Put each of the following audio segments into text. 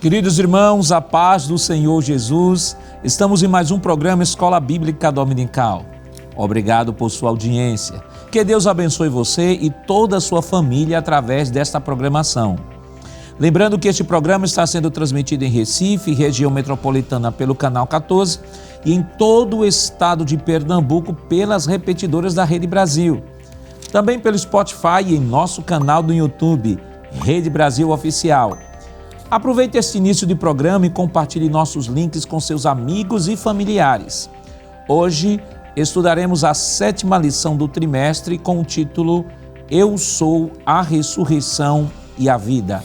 Queridos irmãos, a paz do Senhor Jesus, estamos em mais um programa Escola Bíblica Dominical. Obrigado por sua audiência. Que Deus abençoe você e toda a sua família através desta programação. Lembrando que este programa está sendo transmitido em Recife, região metropolitana, pelo Canal 14 e em todo o estado de Pernambuco pelas repetidoras da Rede Brasil. Também pelo Spotify e em nosso canal do YouTube, Rede Brasil Oficial. Aproveite este início de programa e compartilhe nossos links com seus amigos e familiares. Hoje estudaremos a 7ª lição do trimestre com o título Eu sou a ressurreição e a vida.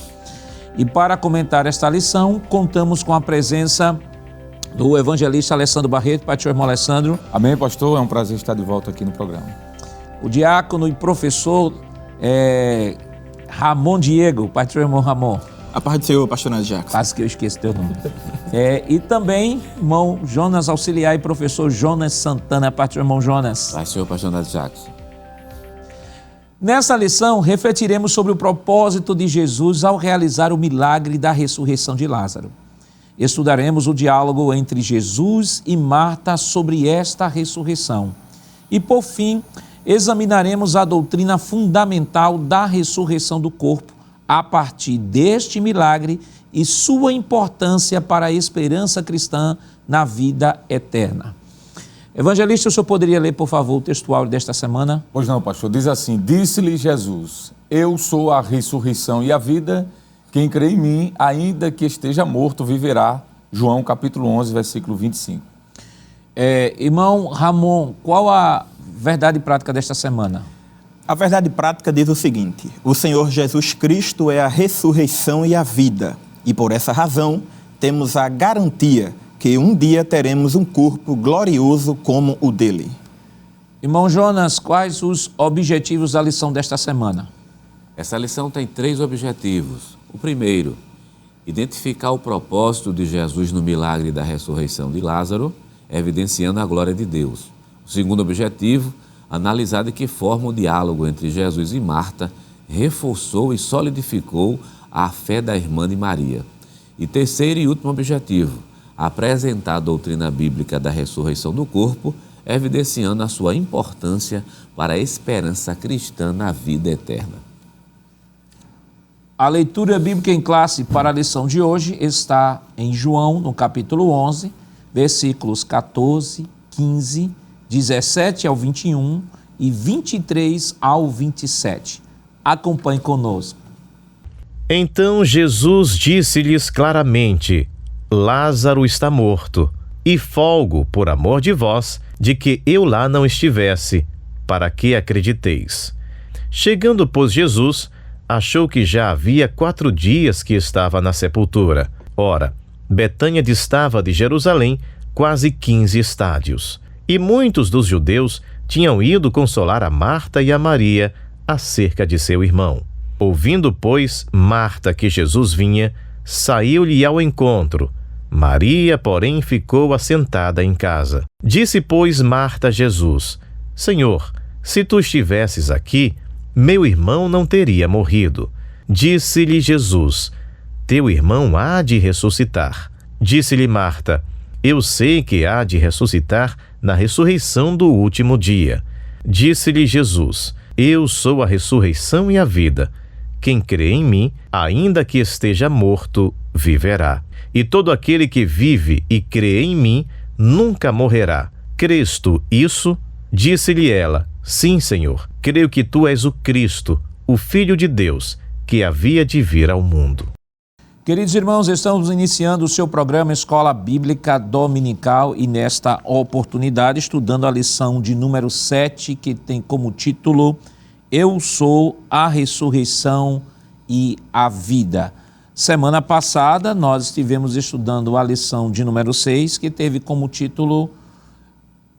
E para comentar esta lição, contamos com a presença do evangelista Alessandro Barreto. Pai, irmão Alessandro. Amém, pastor. É um prazer estar de volta aqui no programa. O diácono e professor Ramon Diego. Pai, irmão Ramon. A paz do Senhor, pastor Nando Jackson. Quase que eu esqueci teu nome. E também, irmão Jonas Auxiliar e professor Jonas Santana. A parte do irmão Jonas. Paz do Senhor, pastor Nando Jackson. Nessa lição, refletiremos sobre o propósito de Jesus ao realizar o milagre da ressurreição de Lázaro. Estudaremos o diálogo entre Jesus e Marta sobre esta ressurreição. E, por fim, examinaremos a doutrina fundamental da ressurreição do corpo, a partir deste milagre e sua importância para a esperança cristã na vida eterna. Evangelista, o senhor poderia ler, por favor, o textual desta semana? Pois não, pastor. Diz assim: disse-lhe Jesus, eu sou a ressurreição e a vida, quem crê em mim, ainda que esteja morto, viverá. João capítulo 11, versículo 25. Irmão Ramon, qual a verdade prática desta semana? A verdade prática diz o seguinte: o Senhor Jesus Cristo é a ressurreição e a vida, e por essa razão temos a garantia que um dia teremos um corpo glorioso como o dele. Irmão Jonas, quais os objetivos da lição desta semana? Essa lição tem 3 objetivos. O primeiro, identificar o propósito de Jesus no milagre da ressurreição de Lázaro, evidenciando a glória de Deus. O segundo objetivo, analisar de que forma o diálogo entre Jesus e Marta reforçou e solidificou a fé da irmã de Maria. E terceiro e último objetivo, apresentar a doutrina bíblica da ressurreição do corpo, evidenciando a sua importância para a esperança cristã na vida eterna. A leitura bíblica em classe para a lição de hoje está em João, no capítulo 11, versículos 14, 15, 17 ao 21 e 23 ao 27. Acompanhe conosco. Então Jesus disse-lhes claramente: Lázaro está morto, e folgo, por amor de vós, de que eu lá não estivesse, para que acrediteis. Chegando, pois, Jesus, achou que já havia 4 dias que estava na sepultura. Ora, Betânia distava de Jerusalém quase 15 estádios. E muitos dos judeus tinham ido consolar a Marta e a Maria acerca de seu irmão. Ouvindo, pois, Marta que Jesus vinha, saiu-lhe ao encontro. Maria, porém, ficou assentada em casa. Disse, pois, Marta a Jesus: Senhor, se tu estivesses aqui, meu irmão não teria morrido. Disse-lhe Jesus: Teu irmão há de ressuscitar. Disse-lhe Marta: Eu sei que há de ressuscitar na ressurreição do último dia. Disse-lhe Jesus: Eu sou a ressurreição e a vida. Quem crê em mim, ainda que esteja morto, viverá. E todo aquele que vive e crê em mim, nunca morrerá. Crês tu isso? Disse-lhe ela: Sim, Senhor. Creio que tu és o Cristo, o Filho de Deus, que havia de vir ao mundo. Queridos irmãos, estamos iniciando o seu programa Escola Bíblica Dominical e nesta oportunidade estudando a lição de número 7, que tem como título Eu sou a ressurreição e a vida. Semana passada nós estivemos estudando a lição de número 6, que teve como título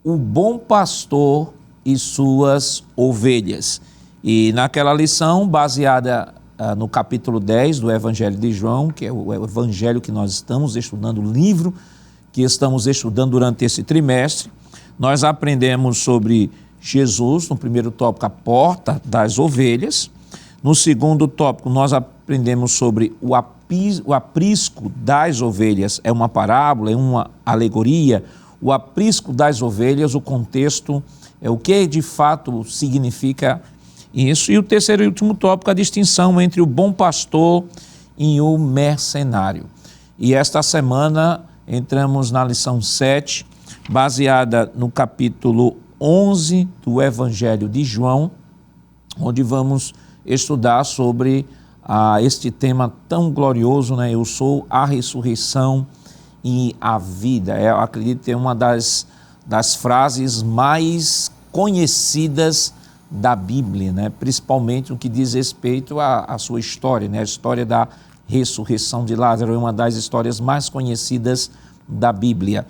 O Bom Pastor e Suas Ovelhas. E naquela lição, baseada no capítulo 10 do Evangelho de João, que é o evangelho que nós estamos estudando, o livro que estamos estudando durante esse trimestre, nós aprendemos sobre Jesus, no primeiro tópico, a porta das ovelhas. No segundo tópico, nós aprendemos sobre o apóstolo o aprisco das ovelhas é uma parábola, é uma alegoria. O aprisco das ovelhas, o contexto, é o que de fato significa isso. E o terceiro e último tópico, a distinção entre o bom pastor e o mercenário. E esta semana entramos na lição 7, baseada no capítulo 11 do Evangelho de João, onde vamos estudar sobre este tema tão glorioso, né? Eu sou a ressurreição e a vida. Eu acredito que é uma das frases mais conhecidas da Bíblia, né? Principalmente no que diz respeito à sua história, né? A história da ressurreição de Lázaro é uma das histórias mais conhecidas da Bíblia.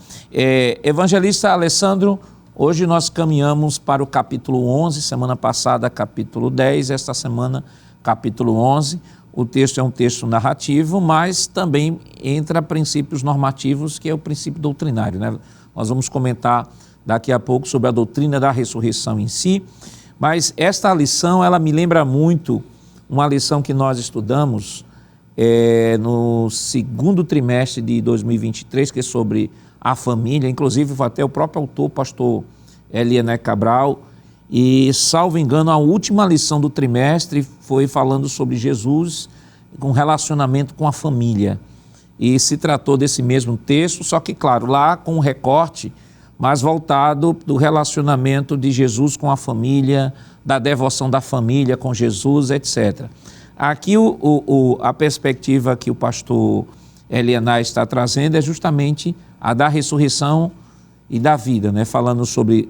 Evangelista Alessandro, hoje nós caminhamos para o capítulo 11, semana passada capítulo 10, esta semana capítulo 11. O texto é um texto narrativo, mas também entra princípios normativos, que é o princípio doutrinário, né? Nós vamos comentar daqui a pouco sobre a doutrina da ressurreição em si, mas esta lição, ela me lembra muito uma lição que nós estudamos no segundo trimestre de 2023, que é sobre a família. Inclusive foi até o próprio autor, pastor Eliané Cabral, e salvo engano a última lição do trimestre foi falando sobre Jesus com relacionamento com a família, e se tratou desse mesmo texto, só que claro, lá com um recorte mais voltado do relacionamento de Jesus com a família, da devoção da família com Jesus, etc. Aqui a perspectiva que o pastor Eliané está trazendo é justamente a da ressurreição e da vida, né? Falando sobre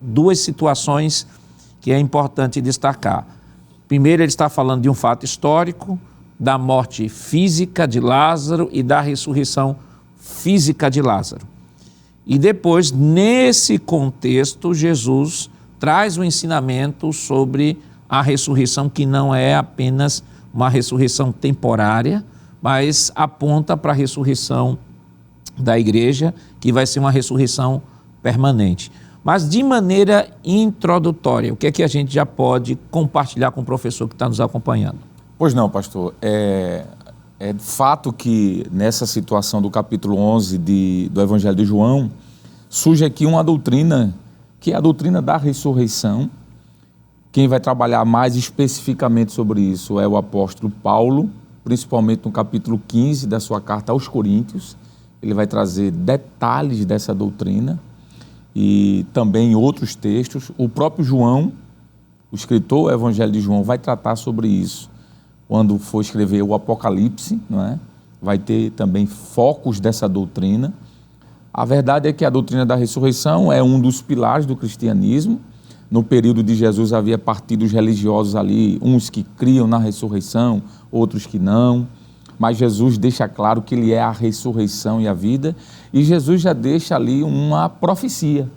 duas situações que é importante destacar. Primeiro, ele está falando de um fato histórico, da morte física de Lázaro e da ressurreição física de Lázaro. E depois, nesse contexto, Jesus traz o ensinamento sobre a ressurreição, que não é apenas uma ressurreição temporária, mas aponta para a ressurreição da igreja, que vai ser uma ressurreição permanente. Mas de maneira introdutória, o que é que a gente já pode compartilhar com o professor que está nos acompanhando? Pois não, pastor. É fato que nessa situação do capítulo 11 do Evangelho de João, surge aqui uma doutrina, que é a doutrina da ressurreição. Quem vai trabalhar mais especificamente sobre isso é o apóstolo Paulo, principalmente no capítulo 15 da sua carta aos Coríntios. Ele vai trazer detalhes dessa doutrina e também em outros textos. O próprio João, o escritor do Evangelho de João, vai tratar sobre isso. Quando for escrever o Apocalipse, não é? Vai ter também focos dessa doutrina. A verdade é que a doutrina da ressurreição é um dos pilares do cristianismo. No período de Jesus havia partidos religiosos ali, uns que criam na ressurreição, outros que não. Mas Jesus deixa claro que ele é a ressurreição e a vida. E Jesus já deixa ali uma profecia.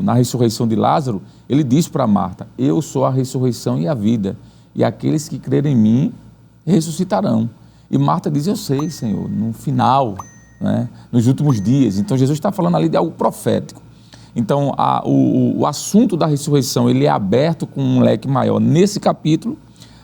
Na ressurreição de Lázaro, ele diz para Marta: eu sou a ressurreição e a vida, e aqueles que crerem em mim ressuscitarão. E Marta diz: eu sei, Senhor, no final, né, nos últimos dias. Então Jesus está falando ali de algo profético. Então o assunto da ressurreição ele é aberto com um leque maior nesse capítulo,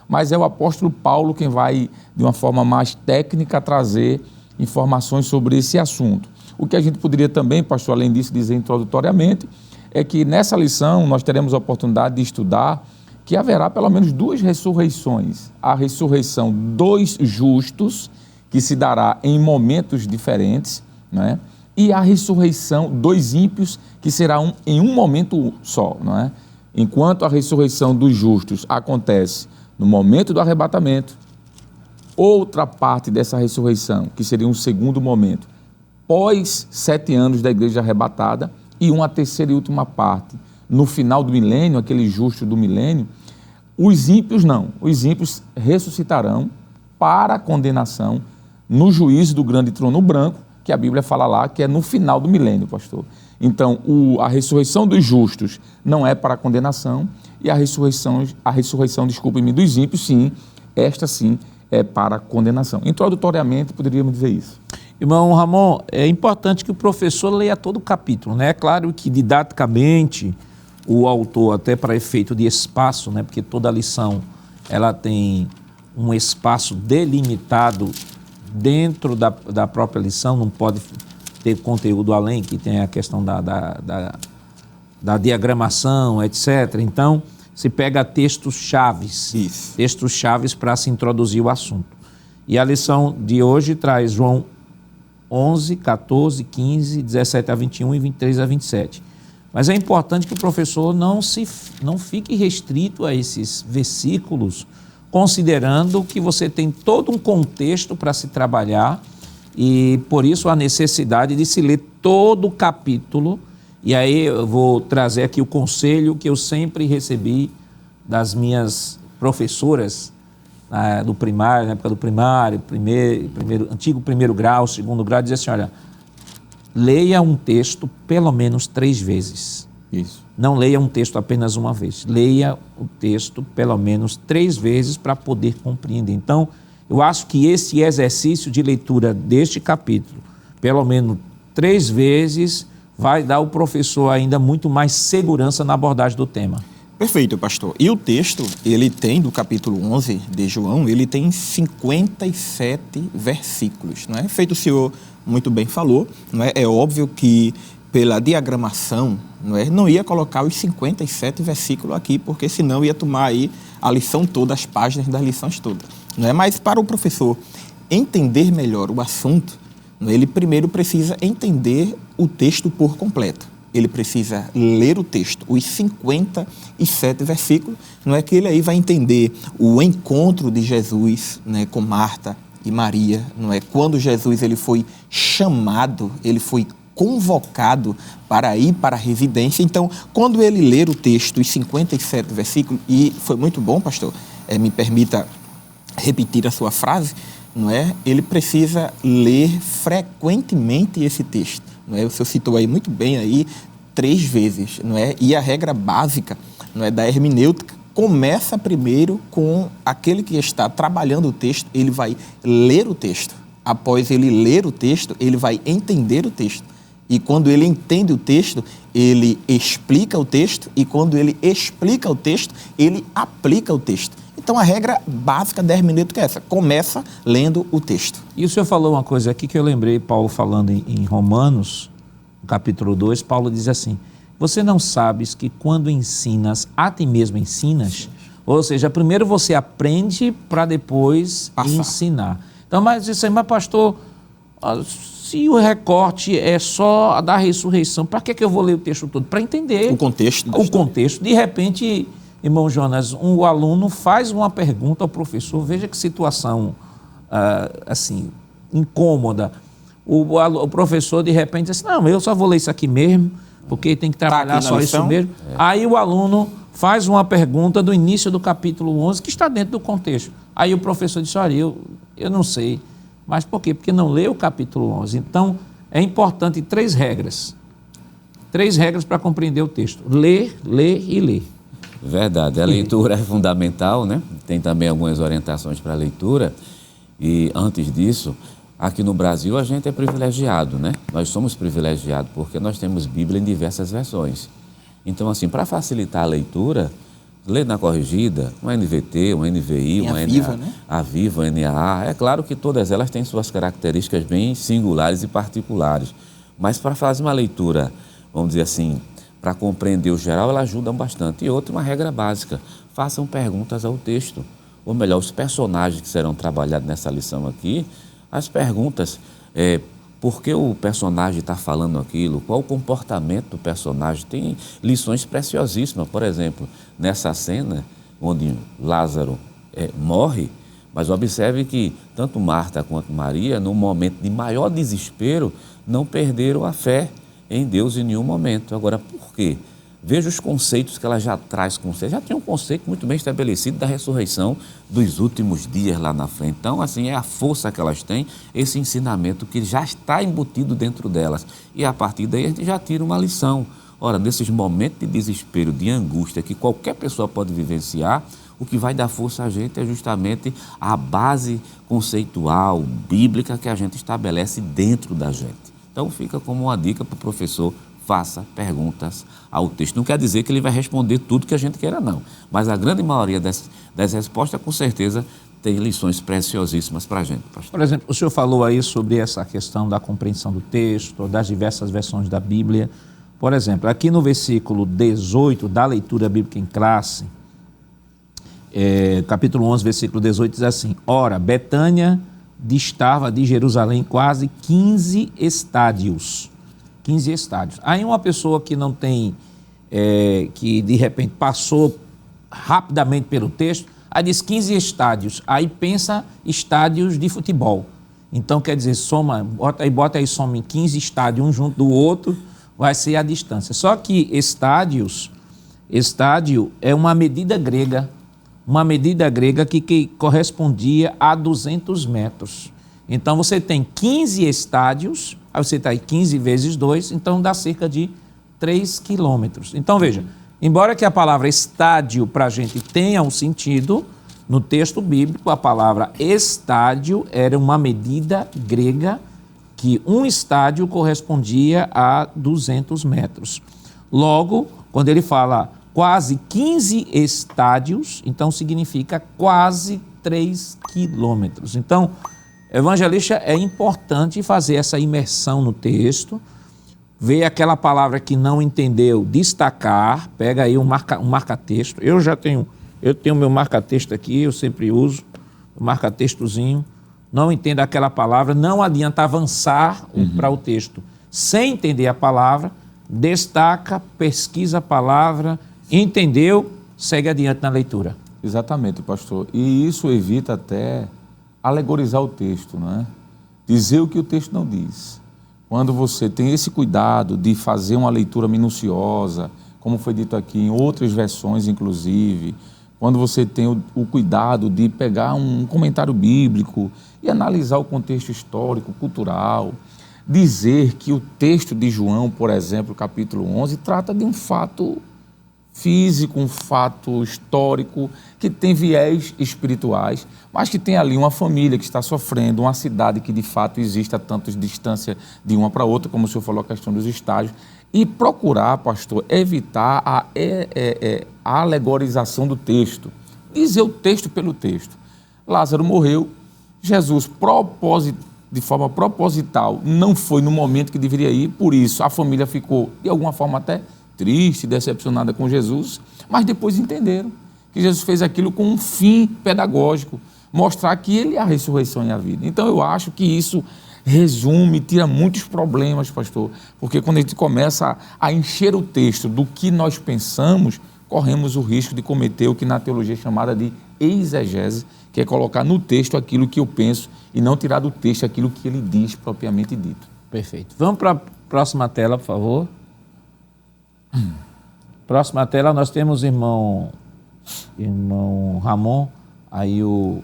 mas é o apóstolo Paulo quem vai, de uma forma mais técnica, trazer informações sobre esse assunto. O que a gente poderia também, pastor, além disso, dizer introdutoriamente, é que nessa lição nós teremos a oportunidade de estudar que haverá pelo menos duas ressurreições. A ressurreição dos justos, que se dará em momentos diferentes, né? E a ressurreição dos ímpios, que será em um momento só, não é? Enquanto a ressurreição dos justos acontece no momento do arrebatamento, outra parte dessa ressurreição, que seria um segundo momento, pós 7 anos da igreja arrebatada, e uma terceira e última parte, no final do milênio, aquele justo do milênio. Os ímpios não, os ímpios ressuscitarão para a condenação no juízo do grande trono branco, que a Bíblia fala lá, que é no final do milênio, pastor. Então, a ressurreição dos justos não é para a condenação, e a ressurreição, dos ímpios, sim, esta sim é para a condenação. Introdutoriamente, poderíamos dizer isso. Irmão Ramon, é importante que o professor leia todo o capítulo, né? É claro que didaticamente o autor, até para efeito de espaço, né? Porque toda lição ela tem um espaço delimitado dentro da própria lição, não pode ter conteúdo além, que tem a questão da diagramação, etc. Então, se pega textos chaves, textos chaves para se introduzir o assunto. E a lição de hoje traz João 11, 14, 15, 17 a 21 e 23 a 27. Mas é importante que o professor não fique restrito a esses versículos, considerando que você tem todo um contexto para se trabalhar e, por isso, a necessidade de se ler todo o capítulo. E aí eu vou trazer aqui o conselho que eu sempre recebi das minhas professoras do primário, na época do primário, antigo primeiro grau, segundo grau, dizia assim, olha, leia um texto pelo menos 3 vezes. Isso. Não leia um texto apenas uma vez. Leia o texto pelo menos 3 vezes para poder compreender. Então, eu acho que esse exercício de leitura deste capítulo, pelo menos 3 vezes, vai dar ao professor ainda muito mais segurança na abordagem do tema. Perfeito, pastor. E o texto, ele tem, do capítulo 11 de João, ele tem 57 versículos, não é? Feito o senhor muito bem falou, não é? É óbvio que pela diagramação, não ia colocar os 57 versículos aqui, porque senão ia tomar aí a lição toda, as páginas das lições todas. Mas para o professor entender melhor o assunto, ele primeiro precisa entender o texto por completo. Ele precisa ler o texto, os 57 versículos, que ele aí vai entender o encontro de Jesus com Marta e Maria, quando Jesus ele foi chamado, ele foi convocado para ir para a residência. Então, quando ele ler o texto, os 57 versículos, e foi muito bom, pastor, me permita repetir a sua frase, ele precisa ler frequentemente esse texto. O senhor citou aí muito bem aí 3 vezes, E a regra básica da hermenêutica começa primeiro com aquele que está trabalhando o texto, ele vai ler o texto. Após ele ler o texto, ele vai entender o texto. E quando ele entende o texto, ele explica o texto, e quando ele explica o texto, ele aplica o texto. Então, a regra básica da hermenêutica é essa, começa lendo o texto. E o senhor falou uma coisa aqui que eu lembrei, Paulo falando em Romanos, no capítulo 2, Paulo diz assim, você não sabes que quando ensinas, a ti mesmo ensinas? Ou seja, primeiro você aprende para depois ensinar. Então, mas isso aí, mas pastor, se o recorte é só da ressurreição, para que eu vou ler o texto todo? Para entender o contexto. O contexto. De repente, irmão Jonas, o aluno faz uma pergunta ao professor, veja que situação assim, incômoda. O professor, de repente, diz assim, não, eu só vou ler isso aqui mesmo, porque tem que trabalhar só isso mesmo. Aí o aluno faz uma pergunta do início do capítulo 11, que está dentro do contexto. Aí o professor diz, olha, eu não sei. Mas por quê? Porque não leu o capítulo 11. Então, é importante 3 regras. 3 regras para compreender o texto. Ler, ler e ler. Verdade. A leitura é fundamental, né? Tem também algumas orientações para a leitura. E antes disso, aqui no Brasil a gente é privilegiado, né? Nós somos privilegiados porque nós temos Bíblia em diversas versões. Então, assim, para facilitar a leitura, lê na corrigida, uma NVT, uma NVI, uma Viva, né? A Viva, a NAA. É claro que todas elas têm suas características bem singulares e particulares. Mas para fazer uma leitura, vamos dizer assim, para compreender o geral, ela ajuda bastante. E outra, uma regra básica, façam perguntas ao texto. Ou melhor, os personagens que serão trabalhados nessa lição aqui, as perguntas, por que o personagem está falando aquilo, qual o comportamento do personagem, tem lições preciosíssimas. Por exemplo, nessa cena onde Lázaro morre, mas observe que tanto Marta quanto Maria, num momento de maior desespero, não perderam a fé em Deus em nenhum momento. Agora, por quê? Veja os conceitos que ela já traz com você. Já tem um conceito muito bem estabelecido da ressurreição dos últimos dias lá na frente. Então, assim, é a força que elas têm, esse ensinamento que já está embutido dentro delas. E a partir daí a gente já tira uma lição. Ora, nesses momentos de desespero, de angústia, que qualquer pessoa pode vivenciar, o que vai dar força a gente é justamente a base conceitual, bíblica que a gente estabelece dentro da gente. Então, fica como uma dica para o professor, faça perguntas ao texto. Não quer dizer que ele vai responder tudo que a gente queira, não. Mas a grande maioria das respostas, com certeza, tem lições preciosíssimas para a gente, pastor. Por exemplo, o senhor falou aí sobre essa questão da compreensão do texto, das diversas versões da Bíblia. Por exemplo, aqui no versículo 18 da leitura bíblica em classe, capítulo 11, versículo 18, diz assim: Ora, Betânia distava de Jerusalém quase 15 estádios. 15 estádios. Aí uma pessoa que não tem, que de repente passou rapidamente pelo texto, aí diz 15 estádios, aí pensa estádios de futebol. Então quer dizer, bota aí soma em 15 estádios, um junto do outro, vai ser a distância. Só que estádio é uma medida grega que correspondia a 200 metros. Então você tem 15 estádios, aí você está aí 15 vezes 2, então dá cerca de 3 quilômetros. Então veja, embora que a palavra estádio para a gente tenha um sentido, no texto bíblico a palavra estádio era uma medida grega que um estádio correspondia a 200 metros. Logo, quando ele fala quase 15 estádios, então significa quase 3 quilômetros. Então, evangelista, é importante fazer essa imersão no texto, ver aquela palavra que não entendeu, destacar, pega aí um marca-texto. Eu tenho meu marca-texto aqui, eu sempre uso o marca-textozinho. Não entendo aquela palavra, não adianta avançar para o texto sem entender a palavra, destaca, pesquisa a palavra, entendeu, segue adiante na leitura. Exatamente, pastor. E isso evita até alegorizar o texto, não é? Dizer o que o texto não diz. Quando você tem esse cuidado de fazer uma leitura minuciosa, como foi dito aqui em outras versões, inclusive, quando você tem o cuidado de pegar um comentário bíblico e analisar o contexto histórico, cultural, dizer que o texto de João, por exemplo, capítulo 11, trata de um fato físico, um fato histórico, que tem viés espirituais, mas que tem ali uma família que está sofrendo, uma cidade que de fato existe a tantas distância de uma para outra, como o senhor falou, a questão dos estágios, e procurar, pastor, evitar a alegorização do texto, dizer o texto pelo texto. Lázaro morreu, Jesus, de forma proposital, não foi no momento que deveria ir, por isso a família ficou, de alguma forma, até triste, decepcionada com Jesus, mas depois entenderam que Jesus fez aquilo com um fim pedagógico, mostrar que ele é a ressurreição e a vida. Então eu acho que isso resume, tira muitos problemas, pastor, porque quando a gente começa a encher o texto do que nós pensamos, corremos o risco de cometer o que na teologia é chamada de exegese, que é colocar no texto aquilo que eu penso e não tirar do texto aquilo que ele diz propriamente dito. Perfeito. Vamos para a próxima tela, por favor. Próxima tela, nós temos irmão Ramon, aí o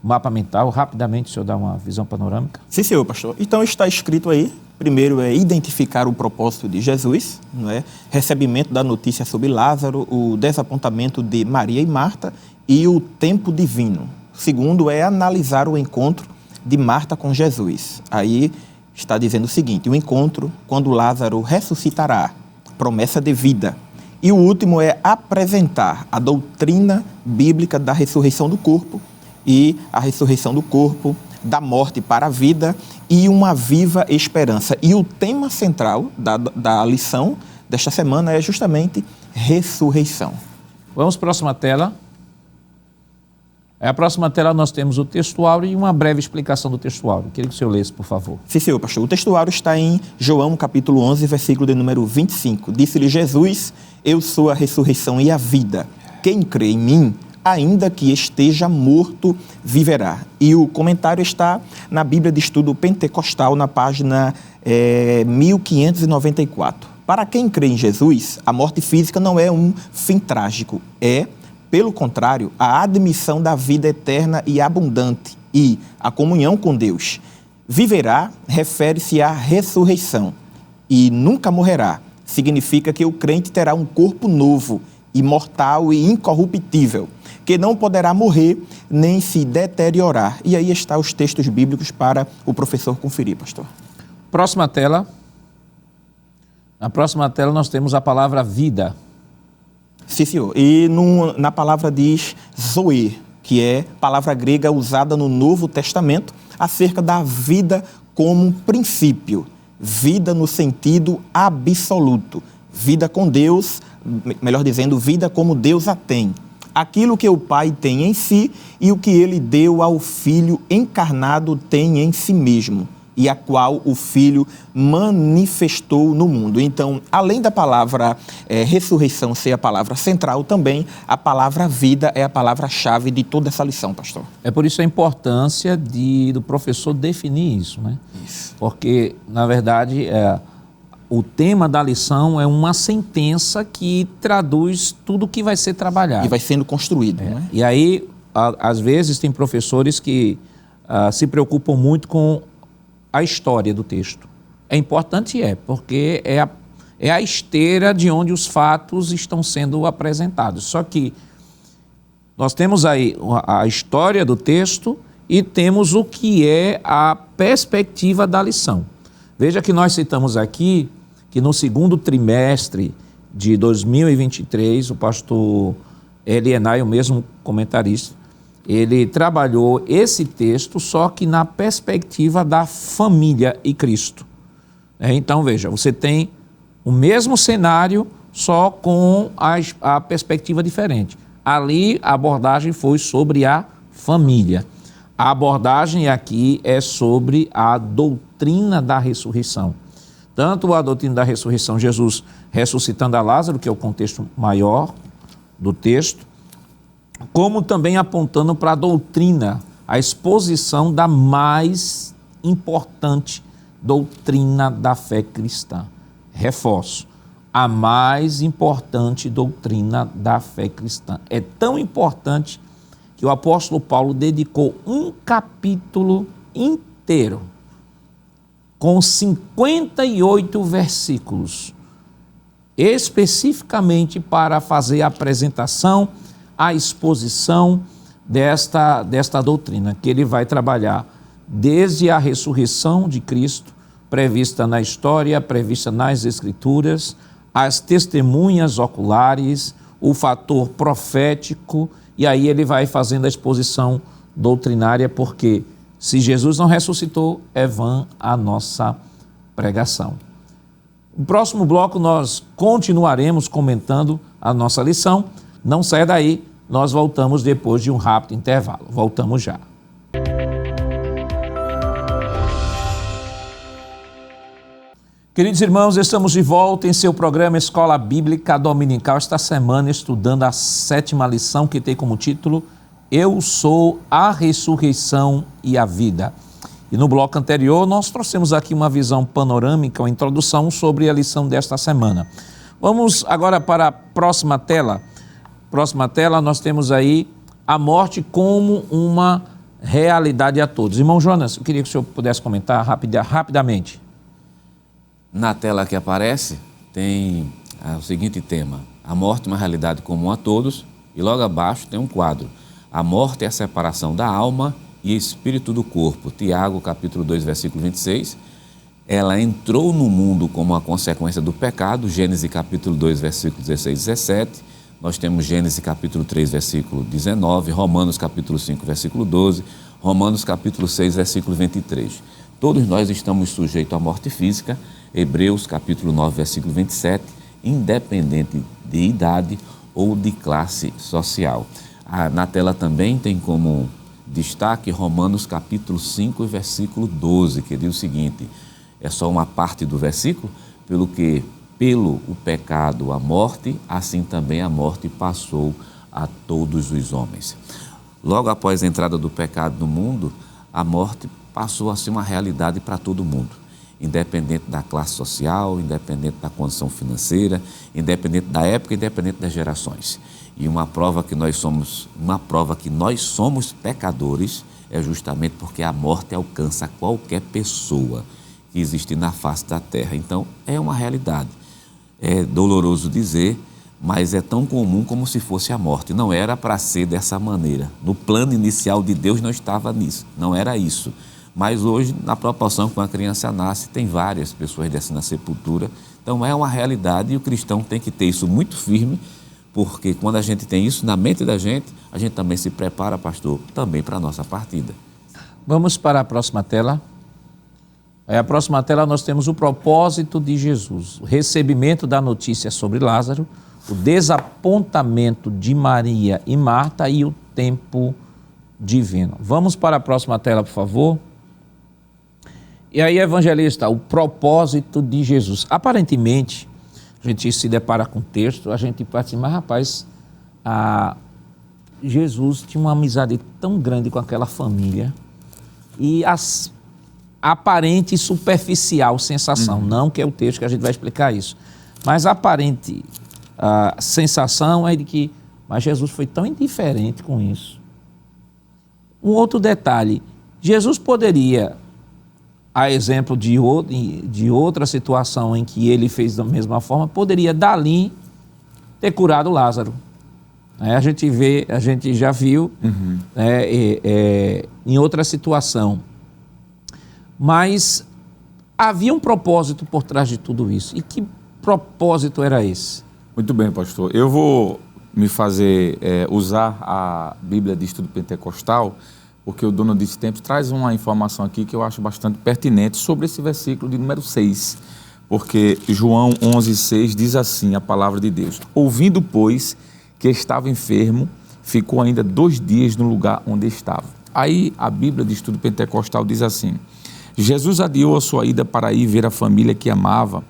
mapa mental. Rapidamente, o senhor dá uma visão panorâmica. Sim, senhor, pastor. Então está escrito aí, primeiro é identificar o propósito de Jesus, não é? Recebimento da notícia sobre Lázaro, o desapontamento de Maria e Marta e o tempo divino. Segundo é analisar o encontro de Marta com Jesus. Aí está dizendo o seguinte: o encontro quando Lázaro ressuscitará, promessa de vida. E o último é apresentar a doutrina bíblica da ressurreição do corpo e a ressurreição do corpo, da morte para a vida e uma viva esperança. E o tema central da lição desta semana é justamente ressurreição. Vamos para a próxima tela. A próxima tela nós temos o textuário e uma breve explicação do textuário. Queria que o senhor lesse, por favor. Sim, senhor, pastor. O textuário está em João, capítulo 11, versículo de número 25. Disse-lhe Jesus: eu sou a ressurreição e a vida. Quem crê em mim, ainda que esteja morto, viverá. E o comentário está na Bíblia de Estudo Pentecostal, na página 1594. Para quem crê em Jesus, a morte física não é um fim trágico, pelo contrário, a admissão da vida eterna e abundante e a comunhão com Deus. Viverá refere-se à ressurreição e nunca morrerá. Significa que o crente terá um corpo novo, imortal e incorruptível, que não poderá morrer nem se deteriorar. E aí estão os textos bíblicos para o professor conferir, pastor. Próxima tela. Na próxima tela nós temos a palavra vida. Sim, senhor. E na palavra diz Zoe, que é palavra grega usada no Novo Testamento acerca da vida como princípio, vida no sentido absoluto, vida com Deus, melhor dizendo, vida como Deus a tem. Aquilo que o Pai tem em si e o que Ele deu ao Filho encarnado tem em si mesmo, e a qual o Filho manifestou no mundo. Então, além da palavra ressurreição ser a palavra central, também a palavra vida é a palavra-chave de toda essa lição, pastor. É por isso a importância do professor definir isso, né? Isso. Porque, na verdade, o tema da lição é uma sentença que traduz tudo o que vai ser trabalhado. E vai sendo construído, não é? E aí, às vezes, tem professores que se preocupam muito com a história do texto. É importante, porque é a esteira de onde os fatos estão sendo apresentados. Só que nós temos aí a história do texto e temos o que é a perspectiva da lição. Veja que nós citamos aqui que no segundo trimestre de 2023, o pastor Elienay, o mesmo comentarista, ele trabalhou esse texto só que na perspectiva da família e Cristo. Então, veja, você tem o mesmo cenário, só com a perspectiva diferente. Ali, a abordagem foi sobre a família. A abordagem aqui é sobre a doutrina da ressurreição. Tanto a doutrina da ressurreição, Jesus ressuscitando a Lázaro, que é o contexto maior do texto, como também apontando para a doutrina, a exposição da mais importante doutrina da fé cristã. Reforço, a mais importante doutrina da fé cristã. É tão importante que o apóstolo Paulo dedicou um capítulo inteiro, com 58 versículos, especificamente para fazer a apresentação, a exposição desta doutrina, que ele vai trabalhar desde a ressurreição de Cristo, prevista na história, prevista nas Escrituras, as testemunhas oculares, o fator profético, e aí ele vai fazendo a exposição doutrinária, porque se Jesus não ressuscitou, é vã a nossa pregação. No próximo bloco nós continuaremos comentando a nossa lição. Não saia daí, nós voltamos depois de um rápido intervalo. Voltamos já. Queridos irmãos, estamos de volta em seu programa Escola Bíblica Dominical, esta semana estudando a 7ª lição que tem como título Eu sou a ressurreição e a vida. E no bloco anterior nós trouxemos aqui uma visão panorâmica, uma introdução sobre a lição desta semana. Vamos agora para a próxima tela. Próxima tela nós temos aí a morte como uma realidade a todos. Irmão Jonas, eu queria que o senhor pudesse comentar rapidamente. Na tela que aparece tem o seguinte tema: a morte uma realidade comum a todos, e logo abaixo tem um quadro: a morte é a separação da alma e espírito do corpo. Tiago, capítulo 2, versículo 26. Ela entrou no mundo como uma consequência do pecado. Gênesis, capítulo 2, versículo 16 e 17. Nós temos Gênesis, capítulo 3, versículo 19. Romanos, capítulo 5, versículo 12. Romanos, capítulo 6, versículo 23. Todos nós estamos sujeitos à morte física. Hebreus, capítulo 9, versículo 27. Independente de idade ou de classe social. Na tela também tem como destaque Romanos capítulo 5, versículo 12, que diz o seguinte: é só uma parte do versículo, pelo o pecado a morte, assim também a morte passou a todos os homens. Logo após a entrada do pecado no mundo, a morte passou a ser uma realidade para todo mundo, independente da classe social, independente da condição financeira, independente da época, independente das gerações. E uma prova que nós somos pecadores é justamente porque a morte alcança qualquer pessoa que existe na face da terra. Então, é uma realidade. É doloroso dizer, mas é tão comum como se fosse a morte. Não era para ser dessa maneira. No plano inicial de Deus não estava nisso, não era isso. Mas hoje, na proporção que uma criança nasce, tem várias pessoas descendo na sepultura. Então, é uma realidade e o cristão tem que ter isso muito firme, Porque quando a gente tem isso na mente da gente, a gente também se prepara, pastor, também para a nossa partida. Vamos para a próxima tela. A próxima tela nós temos o propósito de Jesus, o recebimento da notícia sobre Lázaro, o desapontamento de Maria e Marta e o tempo divino. Vamos para a próxima tela, por favor. E aí, evangelista, o propósito de Jesus. Aparentemente, a gente se depara com o texto, a gente pensa assim, mas rapaz, Jesus tinha uma amizade tão grande com aquela família e as aparente e superficial sensação, não que é o texto que a gente vai explicar isso, mas a aparente sensação é de que, mas Jesus foi tão indiferente com isso. Um outro detalhe, Jesus poderia, a exemplo de outra situação em que ele fez da mesma forma, poderia dali ter curado Lázaro. A gente já viu em outra situação. Mas havia um propósito por trás de tudo isso. E que propósito era esse? Muito bem, pastor. Eu vou me fazer usar a Bíblia de Estudo Pentecostal, porque o dono desse tempo traz uma informação aqui que eu acho bastante pertinente sobre esse versículo de número 6. Porque João 11,6 diz assim, a palavra de Deus: ouvindo, pois, que estava enfermo, ficou ainda 2 dias no lugar onde estava. Aí a Bíblia de Estudo Pentecostal diz assim: Jesus adiou a sua ida para ir ver a família que amava,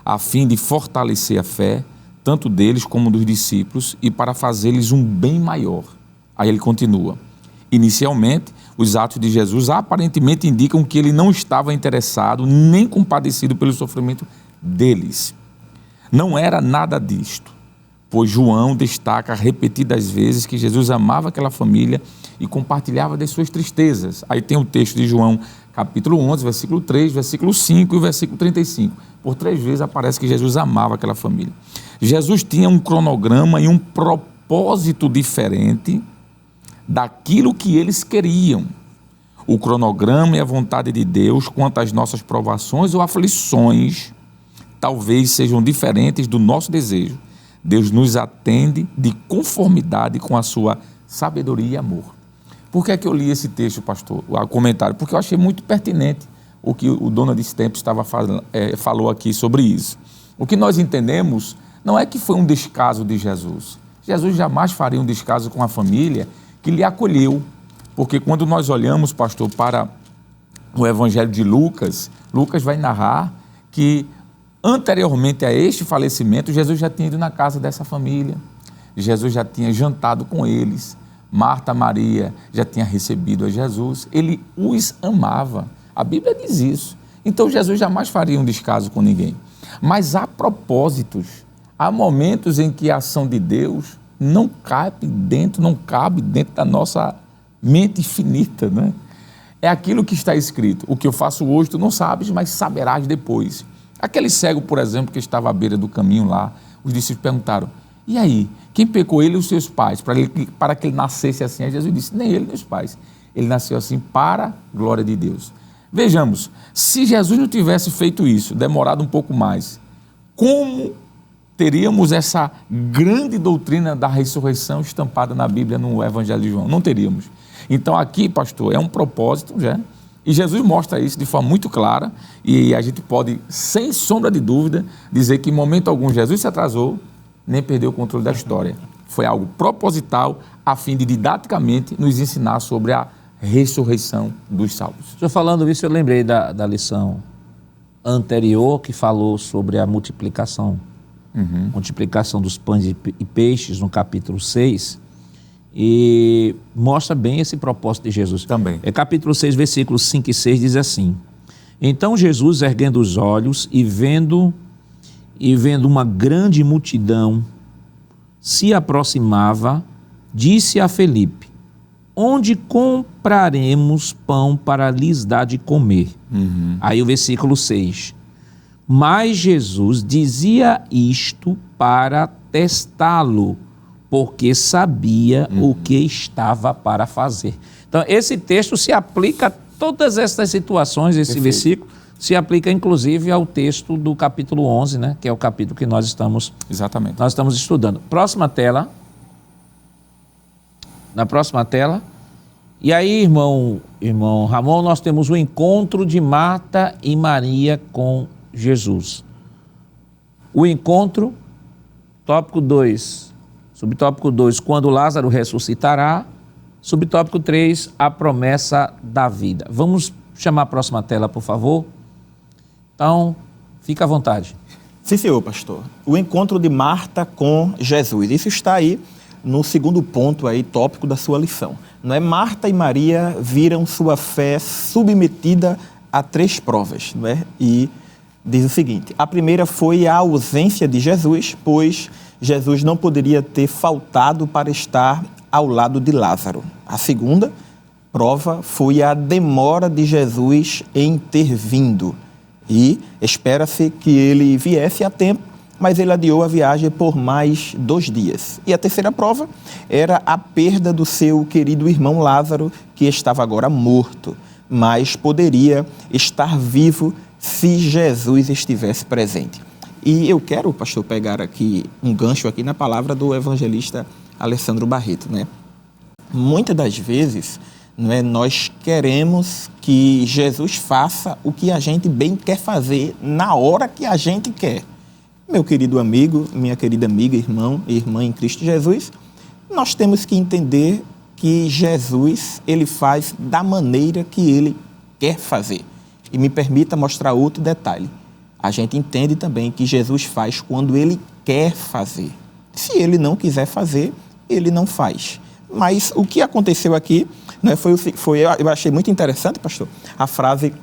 a fim de fortalecer a fé, tanto deles como dos discípulos, e para fazer-lhes um bem maior. Aí ele continua: inicialmente, os atos de Jesus aparentemente indicam que ele não estava interessado nem compadecido pelo sofrimento deles. Não era nada disto, pois João destaca repetidas vezes que Jesus amava aquela família e compartilhava das suas tristezas. Aí tem o texto de João, capítulo 11, versículo 3, versículo 5 e o versículo 35. Por 3 vezes aparece que Jesus amava aquela família. Jesus tinha um cronograma e um propósito diferente daquilo que eles queriam. O cronograma e a vontade de Deus quanto às nossas provações ou aflições talvez sejam diferentes do nosso desejo. Deus nos atende de conformidade com a sua sabedoria e amor. Por que é que eu li esse texto, pastor? O comentário? Porque eu achei muito pertinente o que o dono desse tempo falou aqui sobre isso. O que nós entendemos não é que foi um descaso de Jesus. Jesus jamais faria um descaso com a família que lhe acolheu. Porque quando nós olhamos, pastor, para o Evangelho de Lucas, Lucas vai narrar que anteriormente a este falecimento, Jesus já tinha ido na casa dessa família, Jesus já tinha jantado com eles, Marta, Maria já tinha recebido a Jesus, ele os amava, a Bíblia diz isso. Então Jesus jamais faria um descaso com ninguém. Mas há propósitos, há momentos em que a ação de Deus não cabe dentro da nossa mente finita, né? É aquilo que está escrito: o que eu faço hoje tu não sabes, mas saberás depois. Aquele cego, por exemplo, que estava à beira do caminho lá, os discípulos perguntaram: e aí, quem pecou, ele e os seus pais, para que ele nascesse assim? Aí Jesus disse: nem ele nem os pais. Ele nasceu assim para a glória de Deus. Vejamos, se Jesus não tivesse feito isso, demorado um pouco mais, como teríamos essa grande doutrina da ressurreição estampada na Bíblia, no Evangelho de João? Não teríamos. Então aqui, pastor, é um propósito já, e Jesus mostra isso de forma muito clara, e a gente pode, sem sombra de dúvida, dizer que em momento algum Jesus se atrasou, nem perdeu o controle da história. Foi algo proposital, a fim de didaticamente nos ensinar sobre a ressurreição dos salvos. Estou falando isso, eu lembrei da lição anterior, que falou sobre a multiplicação. Multiplicação dos pães e peixes, no capítulo 6, e mostra bem esse propósito de Jesus. Também. Capítulo 6, versículos 5 e 6 diz assim: então Jesus, erguendo os olhos e vendo uma grande multidão se aproximava, disse a Felipe: onde compraremos pão para lhes dar de comer? Aí o versículo 6: mas Jesus dizia isto para testá-lo, porque sabia o que estava para fazer. Então, esse texto se aplica a todas essas situações, esse versículo se aplica inclusive ao texto do capítulo 11, né? Que é o capítulo que nós estamos estudando. Próxima tela. Na próxima tela. E aí, irmão Ramon, nós temos o encontro de Marta e Maria com Jesus. O encontro, tópico 2, subtópico 2, quando Lázaro ressuscitará. Subtópico 3, a promessa da vida. Vamos chamar a próxima tela, por favor? Então, fica à vontade. Sim, senhor, pastor. O encontro de Marta com Jesus. Isso está aí no segundo ponto aí, tópico da sua lição. Não é? Marta e Maria viram sua fé submetida a 3 provas, não é? E diz o seguinte: a primeira foi a ausência de Jesus, pois Jesus não poderia ter faltado para estar ao lado de Lázaro. A segunda prova foi a demora de Jesus em ter vindo. E espera-se que ele viesse a tempo, mas ele adiou a viagem por mais 2 dias. E a terceira prova era a perda do seu querido irmão Lázaro, que estava agora morto, mas poderia estar vivo se Jesus estivesse presente. E eu quero, pastor, pegar aqui um gancho aqui na palavra do evangelista Alessandro Barreto, né? Muitas das vezes, não é, nós queremos que Jesus faça o que a gente bem quer fazer na hora que a gente quer. Meu querido amigo, minha querida amiga, irmão e irmã em Cristo Jesus, nós temos que entender que Jesus, ele faz da maneira que ele quer fazer. E me permita mostrar outro detalhe. A gente entende também que Jesus faz quando ele quer fazer. Se ele não quiser fazer, ele não faz. Mas o que aconteceu aqui, né, eu achei muito interessante, pastor, a frase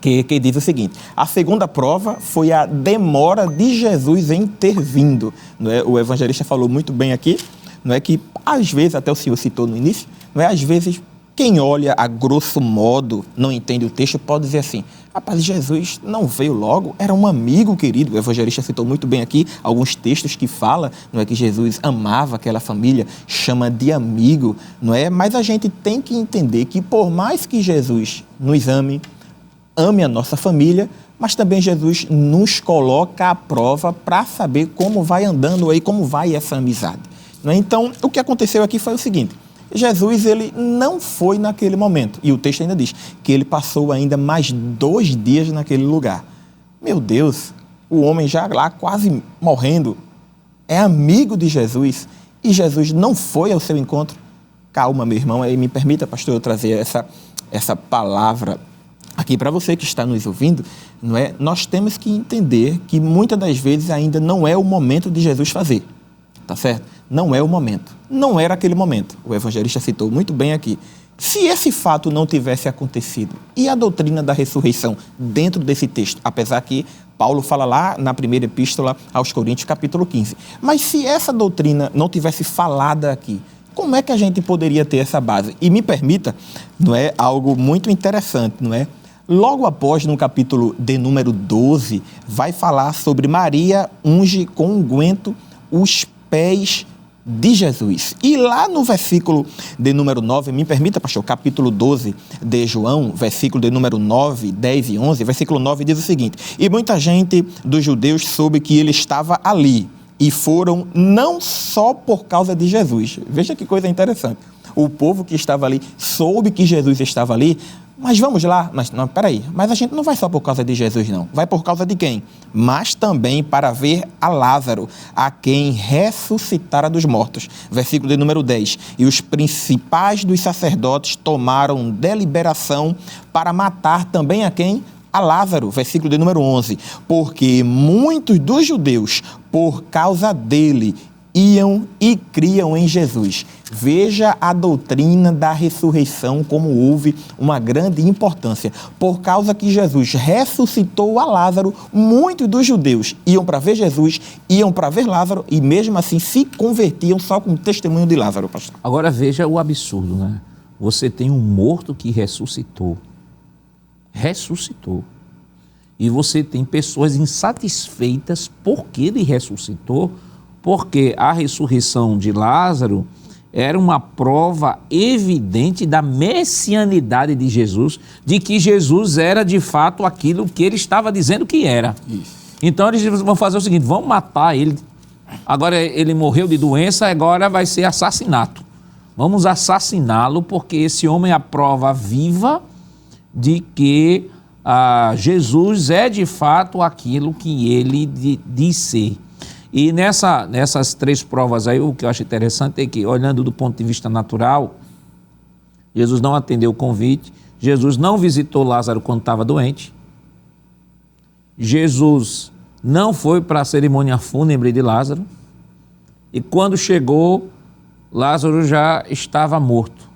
que diz o seguinte: a segunda prova foi a demora de Jesus em ter vindo. Não é? O evangelista falou muito bem aqui, não é, que às vezes, até o senhor citou no início, não é, às vezes quem olha a grosso modo, não entende o texto, pode dizer assim: rapaz, Jesus não veio logo, era um amigo querido. O evangelista citou muito bem aqui alguns textos que falam, não é, que Jesus amava aquela família, chama de amigo, não é? Mas a gente tem que entender que por mais que Jesus nos ame a nossa família, mas também Jesus nos coloca à prova para saber como vai andando aí, como vai essa amizade. Não é? Então, o que aconteceu aqui foi o seguinte: Jesus, ele não foi naquele momento. E o texto ainda diz que ele passou ainda mais 2 dias naquele lugar. Meu Deus, o homem já lá quase morrendo, é amigo de Jesus, e Jesus não foi ao seu encontro. Calma, meu irmão, aí me permita, pastor, eu trazer essa palavra aqui para você que está nos ouvindo, não é? Nós temos que entender que muitas das vezes ainda não é o momento de Jesus fazer. Tá certo? Não é o momento. Não era aquele momento. O evangelista citou muito bem aqui. Se esse fato não tivesse acontecido, e a doutrina da ressurreição dentro desse texto, apesar que Paulo fala lá na primeira epístola aos Coríntios, capítulo 15. Mas se essa doutrina não tivesse falada aqui, como é que a gente poderia ter essa base? E me permita, não é, algo muito interessante, não é? Logo após, no capítulo de número 12, vai falar sobre Maria unge com unguento os pés de Jesus. E lá no versículo de número 9, me permita, pastor, capítulo 12 de João, versículo de número 9, 10 e 11, versículo 9 diz o seguinte: e muita gente dos judeus soube que ele estava ali, e foram não só por causa de Jesus. Veja que coisa interessante. O povo que estava ali soube que Jesus estava ali. Mas vamos lá, mas não, peraí, mas a gente não vai só por causa de Jesus, não. Vai por causa de quem? Mas também para ver a Lázaro, a quem ressuscitara dos mortos. Versículo de número 10. E os principais dos sacerdotes tomaram deliberação para matar também a quem? A Lázaro. Versículo de número 11. Porque muitos dos judeus, por causa dele, iam e criam em Jesus. Veja a doutrina da ressurreição, como houve uma grande importância. Por causa que Jesus ressuscitou a Lázaro, muitos dos judeus iam para ver Jesus, iam para ver Lázaro e mesmo assim se convertiam só com o testemunho de Lázaro, pastor. Agora veja o absurdo, né? Você tem um morto que ressuscitou. Ressuscitou. E você tem pessoas insatisfeitas porque ele ressuscitou, porque a ressurreição de Lázaro, era uma prova evidente da messianidade de Jesus, de que Jesus era de fato aquilo que ele estava dizendo que era. Isso. Então eles vão fazer o seguinte, vão matar ele. Agora ele morreu de doença, agora vai ser assassinato. Vamos assassiná-lo porque esse homem é a prova viva de que Jesus é de fato aquilo que ele diz ser. E nessas 3 provas aí, o que eu acho interessante é que, olhando do ponto de vista natural, Jesus não atendeu o convite, Jesus não visitou Lázaro quando estava doente, Jesus não foi para a cerimônia fúnebre de Lázaro, e quando chegou, Lázaro já estava morto.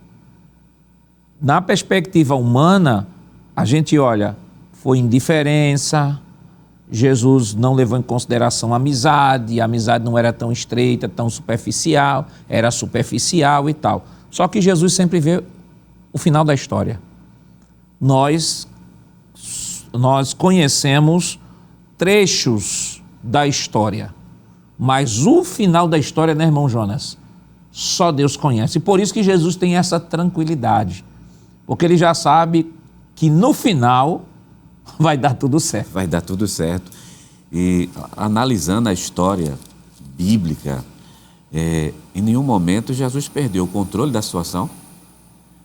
Na perspectiva humana, a gente olha, foi indiferença, Jesus não levou em consideração a amizade não era tão estreita, tão superficial, era superficial e tal. Só que Jesus sempre vê o final da história. Nós conhecemos trechos da história, mas o final da história, né, irmão Jonas? Só Deus conhece. E por isso que Jesus tem essa tranquilidade, porque ele já sabe que no final vai dar tudo certo. Vai dar tudo certo. E analisando a história bíblica, em nenhum momento Jesus perdeu o controle da situação.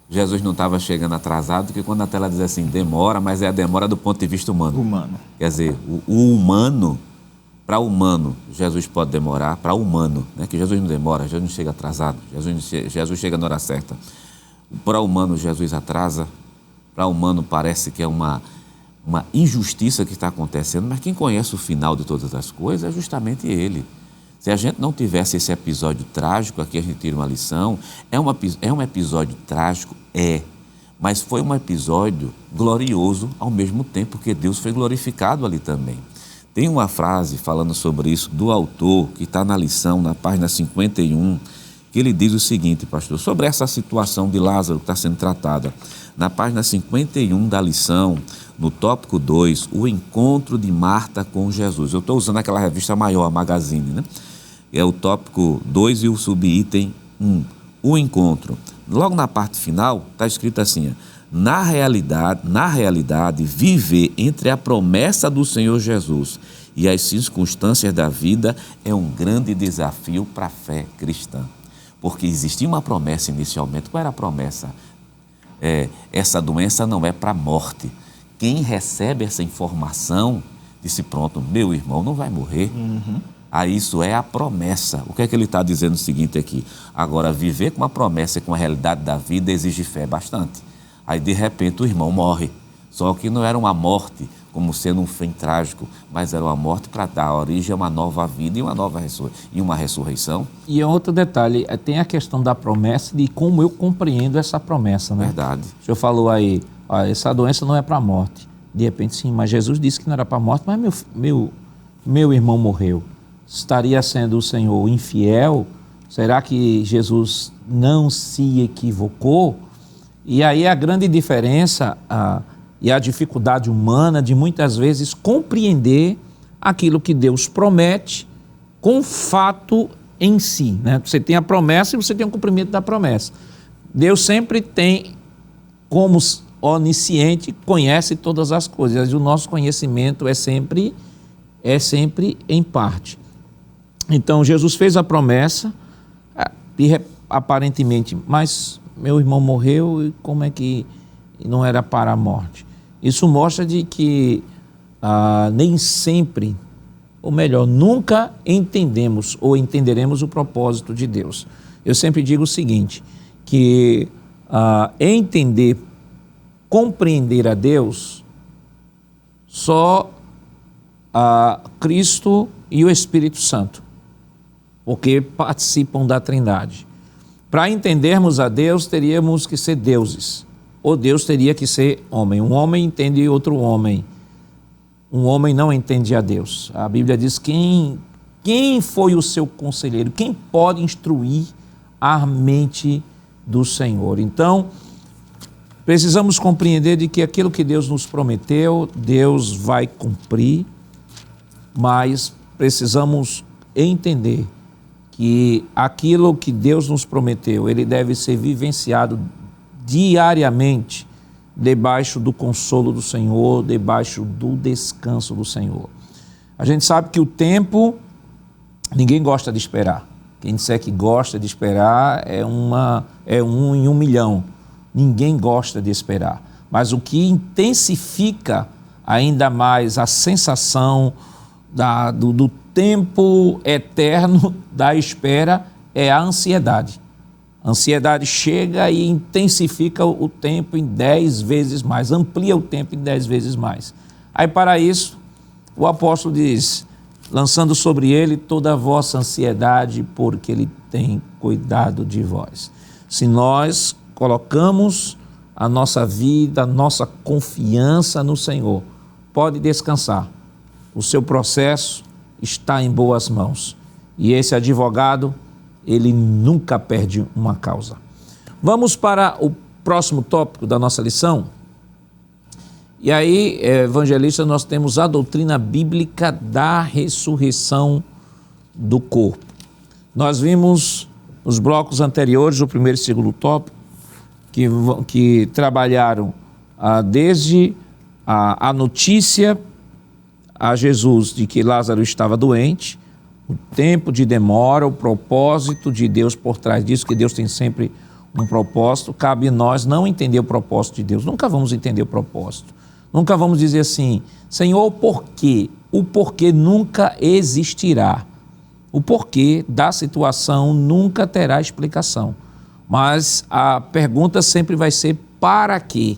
Jesus não estava chegando atrasado, porque quando a tela diz assim, demora, mas é a demora do ponto de vista humano. Quer dizer, o humano, para o humano, Jesus pode demorar, para o humano, né? Que Jesus não demora, Jesus não chega atrasado, Jesus chega na hora certa. Para o humano, Jesus atrasa, para o humano parece que é uma injustiça que está acontecendo, mas quem conhece o final de todas as coisas é justamente ele. Se a gente não tivesse esse episódio trágico, aqui a gente tira uma lição, é um episódio trágico, mas foi um episódio glorioso ao mesmo tempo, porque Deus foi glorificado ali também. Tem uma frase falando sobre isso do autor, que está na lição, na página 51, que ele diz o seguinte, pastor, sobre essa situação de Lázaro que está sendo tratada. Na página 51 da lição, no tópico 2, o encontro de Marta com Jesus. Eu estou usando aquela revista maior, a Magazine, né? É o tópico 2 e o subitem 1, o encontro. Logo na parte final, está escrito assim, na realidade, viver entre a promessa do Senhor Jesus e as circunstâncias da vida é um grande desafio para a fé cristã. Porque existia uma promessa inicialmente. Qual era a promessa? Essa doença não é para a morte. Quem recebe essa informação, disse, pronto, meu irmão não vai morrer. Aí isso é a promessa. O que é que ele está dizendo o seguinte aqui? Agora, viver com a promessa e com a realidade da vida exige fé bastante. Aí, de repente, o irmão morre. Só que não era uma morte como sendo um fim trágico, mas era uma morte para dar origem a uma nova vida e uma ressurreição. E outro detalhe, tem a questão da promessa, de como eu compreendo essa promessa, né? Verdade. O senhor falou aí, essa doença não é para a morte. De repente, sim, mas Jesus disse que não era para a morte, mas meu irmão morreu. Estaria sendo o Senhor infiel? Será que Jesus não se equivocou? E aí a grande diferença e a dificuldade humana de muitas vezes compreender aquilo que Deus promete com o fato em si, né? Você tem a promessa e você tem o cumprimento da promessa. Deus sempre tem, como onisciente, conhece todas as coisas. E o nosso conhecimento é sempre em parte. Então, Jesus fez a promessa, aparentemente, mas meu irmão morreu e como é que não era para a morte? Isso mostra de que nem sempre, ou melhor, nunca entendemos ou entenderemos o propósito de Deus. Eu sempre digo o seguinte, que entender, compreender a Deus, só Cristo e o Espírito Santo, porque participam da Trindade. Para entendermos a Deus, teríamos que ser deuses, ou Deus teria que ser homem. Um homem entende outro homem. Um homem não entende a Deus. A Bíblia diz quem foi o seu conselheiro, quem pode instruir a mente do Senhor. Então, precisamos compreender de que aquilo que Deus nos prometeu, Deus vai cumprir, mas precisamos entender que aquilo que Deus nos prometeu, ele deve ser vivenciado diariamente debaixo do consolo do Senhor, debaixo do descanso do Senhor. A gente sabe que o tempo, ninguém gosta de esperar. Quem disser que gosta de esperar é um em 1 milhão. Ninguém gosta de esperar. Mas o que intensifica ainda mais a sensação do tempo eterno da espera é a ansiedade. A ansiedade chega e intensifica o tempo em 10 vezes mais, amplia o tempo em 10 vezes mais. Aí, para isso, o apóstolo diz, lançando sobre ele toda a vossa ansiedade, porque ele tem cuidado de vós. Se nós colocamos a nossa vida, a nossa confiança no Senhor, pode descansar. O seu processo está em boas mãos. E esse advogado, ele nunca perde uma causa. Vamos para o próximo tópico da nossa lição. E aí, evangelista, nós temos a doutrina bíblica da ressurreição do corpo. Nós vimos nos blocos anteriores, o primeiro e o segundo tópico, que trabalharam desde a notícia a Jesus de que Lázaro estava doente, o tempo de demora, o propósito de Deus por trás disso, que Deus tem sempre um propósito. Cabe a nós não entender o propósito de Deus, nunca vamos entender o propósito. Nunca vamos dizer assim, Senhor, por quê? O porquê nunca existirá. O porquê da situação nunca terá explicação. Mas a pergunta sempre vai ser para quê?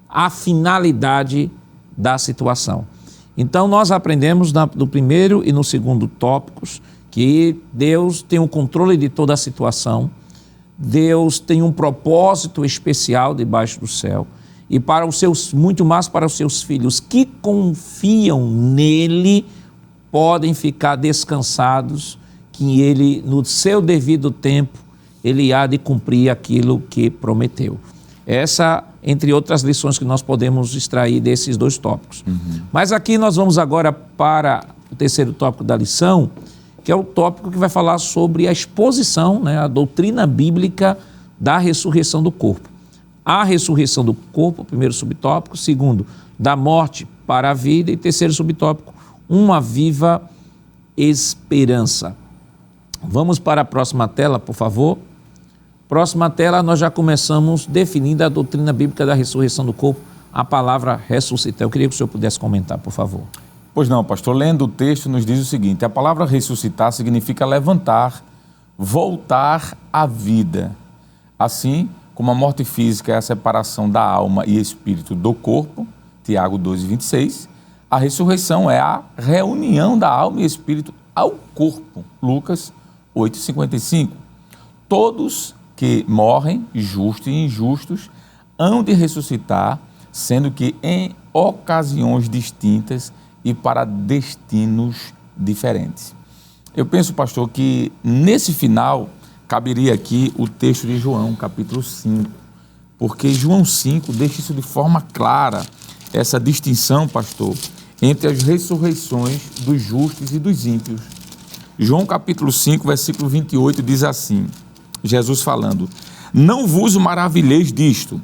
A finalidade da situação. Então nós aprendemos no primeiro e no segundo tópicos que Deus tem o controle de toda a situação, Deus tem um propósito especial debaixo do céu e para os seus, muito mais para os seus filhos que confiam nele, podem ficar descansados que ele, no seu devido tempo, ele há de cumprir aquilo que prometeu. Essa, entre outras lições que nós podemos extrair desses dois tópicos. Mas aqui nós vamos agora para o terceiro tópico da lição, que é o tópico que vai falar sobre a exposição, a doutrina bíblica da ressurreição do corpo. A ressurreição do corpo, primeiro subtópico. Segundo, da morte para a vida. E terceiro subtópico, uma viva esperança. Vamos para a próxima tela, por favor. Próxima tela, nós já começamos definindo a doutrina bíblica da ressurreição do corpo, a palavra ressuscitar. Eu queria que o senhor pudesse comentar, por favor. Pois não, pastor. Lendo o texto, nos diz o seguinte: a palavra ressuscitar significa levantar, voltar à vida. Assim como a morte física é a separação da alma e espírito do corpo, Tiago 2,26, a ressurreição é a reunião da alma e espírito ao corpo, Lucas 8,55. Todos que morrem, justos e injustos, hão de ressuscitar, sendo que em ocasiões distintas e para destinos diferentes. Eu penso, pastor, que nesse final caberia aqui o texto de João, capítulo 5, porque João 5 deixa isso de forma clara, essa distinção, pastor, entre as ressurreições dos justos e dos ímpios. João capítulo 5, versículo 28 diz assim, Jesus falando: não vos maravilheis disto,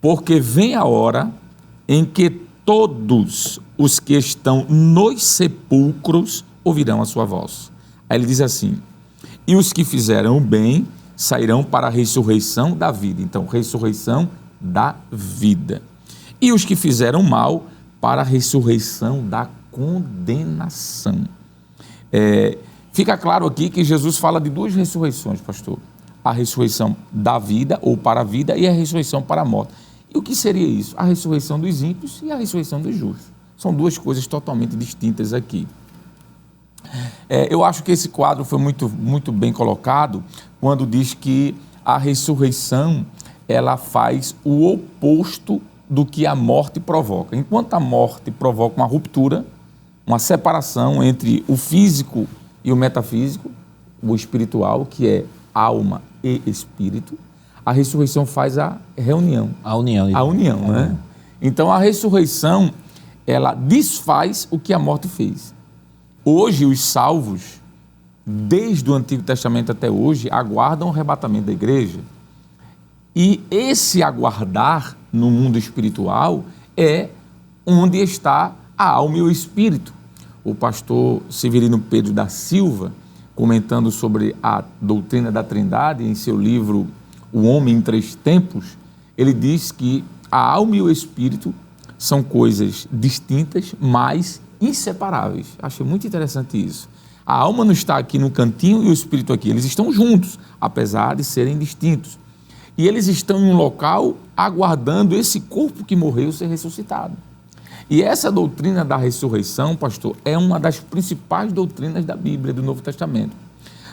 porque vem a hora em que todos os que estão nos sepulcros ouvirão a sua voz. Aí ele diz assim: e os que fizeram o bem sairão para a ressurreição da vida. Então, ressurreição da vida. E os que fizeram mal para a ressurreição da condenação. Fica claro aqui que Jesus fala de duas ressurreições, pastor. A ressurreição da vida, ou para a vida, e a ressurreição para a morte. E o que seria isso? A ressurreição dos ímpios e a ressurreição dos justos. São duas coisas totalmente distintas aqui. Eu acho que esse quadro foi muito bem colocado quando diz que a ressurreição ela faz o oposto do que a morte provoca. Enquanto a morte provoca uma ruptura, uma separação entre o físico e o metafísico, o espiritual, que é alma e espírito, a ressurreição faz a reunião. A união, né? Então a ressurreição, ela desfaz o que a morte fez. Hoje os salvos, desde o Antigo Testamento até hoje, aguardam o arrebatamento da igreja. E esse aguardar no mundo espiritual é onde está a alma e o espírito. O pastor Severino Pedro da Silva, comentando sobre a doutrina da Trindade, em seu livro O Homem em Três Tempos, ele diz que a alma e o espírito são coisas distintas, mas inseparáveis. Achei muito interessante isso. A alma não está aqui no cantinho e o espírito aqui. Eles estão juntos, apesar de serem distintos. E eles estão em um local aguardando esse corpo que morreu ser ressuscitado. E essa doutrina da ressurreição, pastor, é uma das principais doutrinas da Bíblia, do Novo Testamento.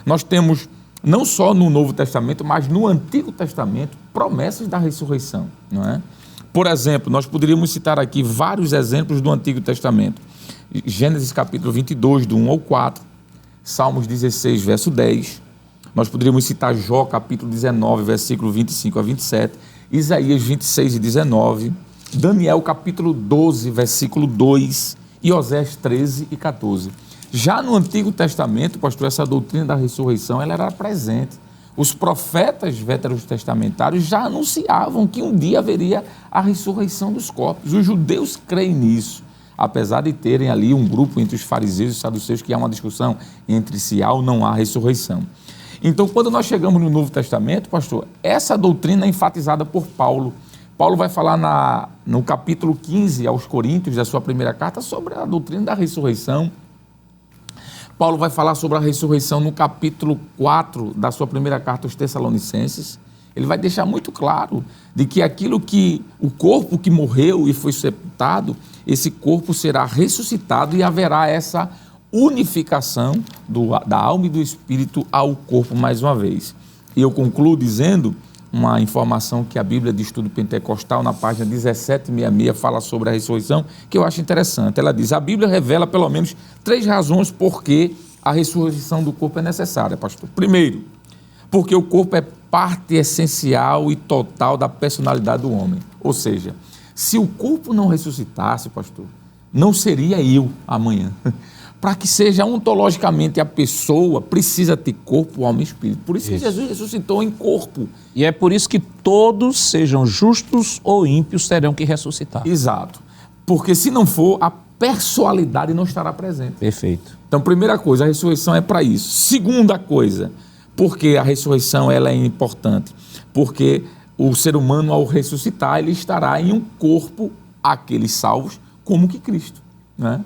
Nós temos, não só no Novo Testamento, mas no Antigo Testamento, promessas da ressurreição, não é? Por exemplo, nós poderíamos citar aqui vários exemplos do Antigo Testamento. Gênesis capítulo 22, do 1 ao 4, Salmos 16, verso 10. Nós poderíamos citar Jó capítulo 19, versículo 25 a 27, Isaías 26 e 19, Daniel capítulo 12, versículo 2 e Osés 13 e 14. Já no Antigo Testamento, pastor, essa doutrina da ressurreição ela era presente. Os profetas veterotestamentários já anunciavam que um dia haveria a ressurreição dos corpos. Os judeus creem nisso, apesar de terem ali um grupo entre os fariseus e os saduceus que há uma discussão entre se há ou não há ressurreição. Então, quando nós chegamos no Novo Testamento, pastor, essa doutrina é enfatizada por Paulo. Paulo vai falar no capítulo 15 aos Coríntios, da sua primeira carta, sobre a doutrina da ressurreição. Paulo vai falar sobre a ressurreição no capítulo 4 da sua primeira carta aos Tessalonicenses. Ele vai deixar muito claro de que aquilo que o corpo que morreu e foi sepultado, esse corpo será ressuscitado e haverá essa unificação da alma e do espírito ao corpo mais uma vez. E eu concluo dizendo uma informação que a Bíblia de Estudo Pentecostal, na página 1766, fala sobre a ressurreição, que eu acho interessante. Ela diz, a Bíblia revela pelo menos 3 razões por que a ressurreição do corpo é necessária, pastor. Primeiro, porque o corpo é parte essencial e total da personalidade do homem. Ou seja, se o corpo não ressuscitasse, pastor, não seria eu amanhã. Para que seja ontologicamente a pessoa, precisa ter corpo, alma e espírito. Por isso que Jesus ressuscitou em corpo. E é por isso que todos, sejam justos ou ímpios, terão que ressuscitar. Exato. Porque se não for, a personalidade não estará presente. Perfeito. Então, primeira coisa, a ressurreição é para isso. Segunda coisa, porque a ressurreição ela é importante? Porque o ser humano, ao ressuscitar, ele estará em um corpo, aqueles salvos, como que Cristo, né?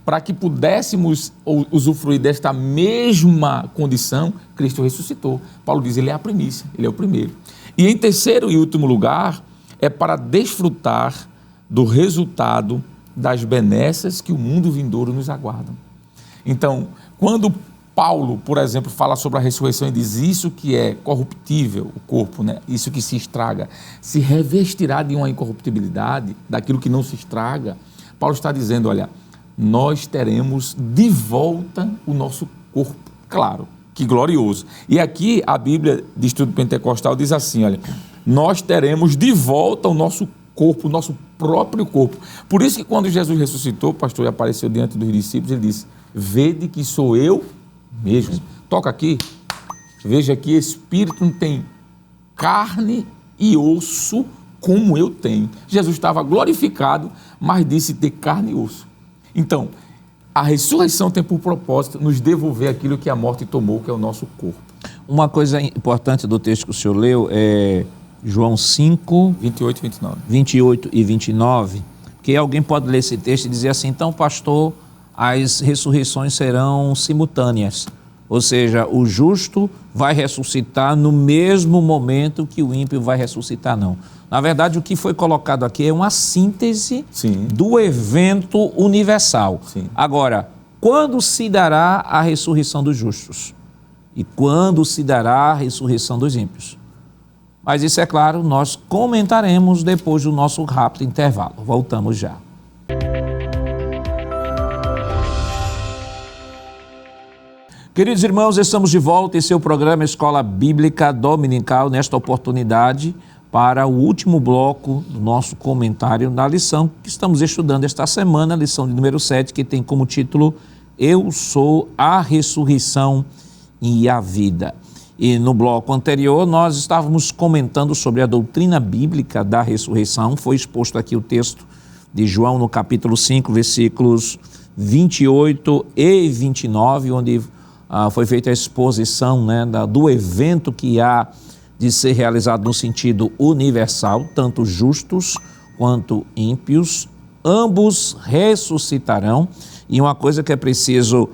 Para que pudéssemos usufruir desta mesma condição, Cristo ressuscitou. Paulo diz, ele é a primícia, ele é o primeiro. E em terceiro e último lugar, é para desfrutar do resultado das benesses que o mundo vindouro nos aguarda. Então, quando Paulo, por exemplo, fala sobre a ressurreição e diz isso que é corruptível, o corpo, né? Isso que se estraga, se revestirá de uma incorruptibilidade, daquilo que não se estraga, Paulo está dizendo, olha, nós teremos de volta o nosso corpo. Claro, que glorioso. E aqui a Bíblia de Estudo Pentecostal diz assim, olha, nós teremos de volta o nosso corpo, o nosso próprio corpo. Por isso que quando Jesus ressuscitou, pastor, e apareceu diante dos discípulos, ele disse, vede que sou eu mesmo. Toca aqui, veja que espírito não tem carne e osso como eu tenho. Jesus estava glorificado, mas disse ter carne e osso. Então, a ressurreição tem por propósito nos devolver aquilo que a morte tomou, que é o nosso corpo. Uma coisa importante do texto que o senhor leu é João 5, 28 e 29. 28 e 29, que alguém pode ler esse texto e dizer assim, então, pastor, as ressurreições serão simultâneas. Ou seja, o justo vai ressuscitar no mesmo momento que o ímpio vai ressuscitar, não. Na verdade, o que foi colocado aqui é uma síntese do evento universal. Sim. Agora, quando se dará a ressurreição dos justos? E quando se dará a ressurreição dos ímpios? Mas isso, é claro, nós comentaremos depois do nosso rápido intervalo. Voltamos já. Queridos irmãos, estamos de volta em seu programa Escola Bíblica Dominical, nesta oportunidade, para o último bloco do nosso comentário na lição que estamos estudando esta semana, a lição de número 7, que tem como título eu sou a ressurreição e a vida. E no bloco anterior nós estávamos comentando sobre a doutrina bíblica da ressurreição. Foi exposto aqui o texto de João no capítulo 5, versículos 28 e 29, onde foi feita a exposição, né, do evento que há de ser realizado no sentido universal, tanto justos quanto ímpios, ambos ressuscitarão. E uma coisa que é preciso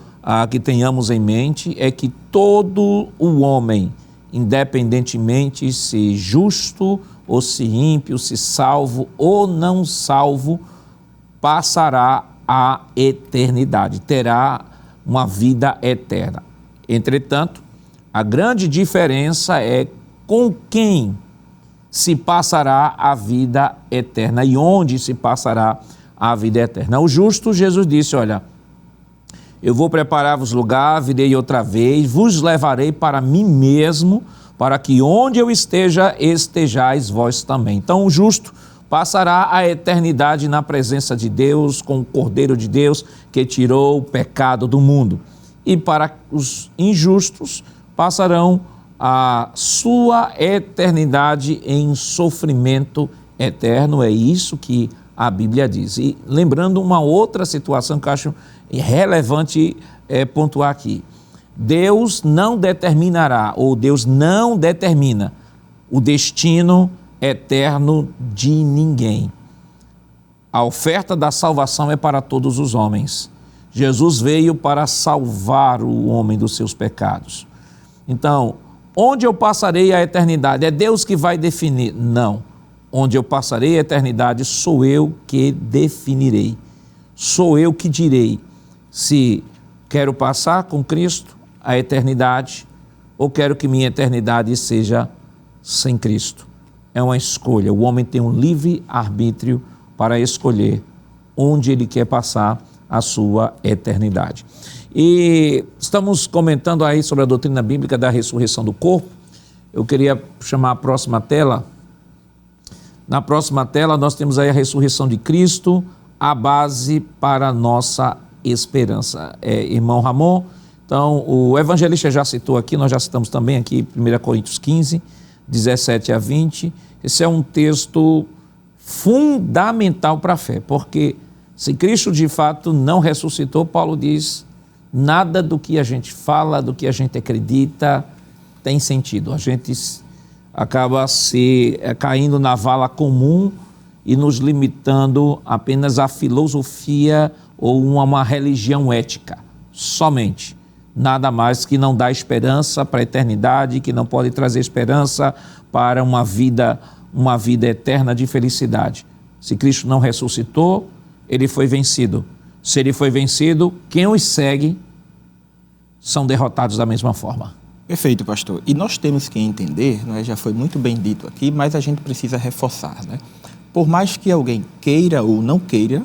que tenhamos em mente é que todo o homem, independentemente se justo ou se ímpio, se salvo ou não salvo, passará a eternidade, terá uma vida eterna. Entretanto, a grande diferença é com quem se passará a vida eterna e onde se passará a vida eterna. O justo, Jesus disse, olha, eu vou preparar-vos lugar, virei outra vez, vos levarei para mim mesmo, para que onde eu esteja, estejais vós também. Então o justo passará a eternidade na presença de Deus, com o Cordeiro de Deus que tirou o pecado do mundo. E para os injustos passarão a sua eternidade em sofrimento eterno. É isso que a Bíblia diz. E lembrando uma outra situação que eu acho relevante pontuar aqui. Deus não determinará, ou Deus não determina o destino eterno de ninguém. A oferta da salvação é para todos os homens. Jesus veio para salvar o homem dos seus pecados. Então, onde eu passarei a eternidade? É Deus que vai definir? Não. Onde eu passarei a eternidade sou eu que definirei. Sou eu que direi se quero passar com Cristo a eternidade ou quero que minha eternidade seja sem Cristo. É uma escolha. O homem tem um livre arbítrio para escolher onde ele quer passar a sua eternidade. E estamos comentando aí sobre a doutrina bíblica da ressurreição do corpo. Eu queria chamar a próxima tela. Na próxima tela nós temos aí a ressurreição de Cristo, a base para a nossa esperança. Irmão Ramon, então o evangelista já citou aqui, nós já citamos também aqui 1 Coríntios 15, 17 a 20. Esse é um texto fundamental para a fé, porque se Cristo de fato não ressuscitou, Paulo diz, nada do que a gente fala, do que a gente acredita tem sentido. A gente acaba caindo na vala comum e nos limitando apenas à filosofia ou uma religião ética, somente. Nada mais que não dá esperança para a eternidade, que não pode trazer esperança para uma vida eterna de felicidade. Se Cristo não ressuscitou, ele foi vencido. Se ele foi vencido, quem os segue são derrotados da mesma forma. Perfeito, pastor. E nós temos que entender, já foi muito bem dito aqui, mas a gente precisa reforçar, né? Por mais que alguém queira ou não queira,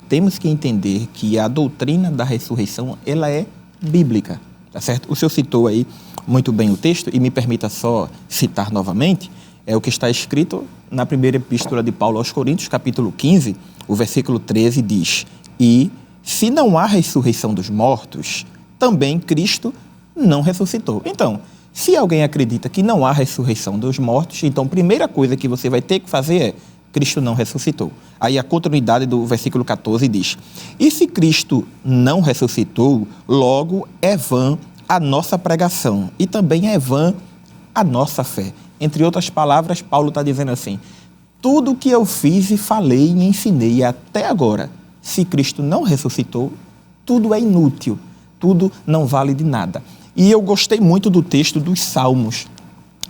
temos que entender que a doutrina da ressurreição, ela é bíblica, tá certo? O senhor citou aí muito bem o texto, e me permita só citar novamente, é o que está escrito na primeira epístola de Paulo aos Coríntios, capítulo 15, o versículo 13 diz, e se não há ressurreição dos mortos, também Cristo não ressuscitou. Então, se alguém acredita que não há ressurreição dos mortos, então a primeira coisa que você vai ter que fazer é, Cristo não ressuscitou. Aí a continuidade do versículo 14 diz, e se Cristo não ressuscitou, logo é vã a nossa pregação e também é vã a nossa fé. Entre outras palavras, Paulo está dizendo assim, tudo que eu fiz e falei e ensinei até agora, se Cristo não ressuscitou, tudo é inútil, tudo não vale de nada. E eu gostei muito do texto dos Salmos,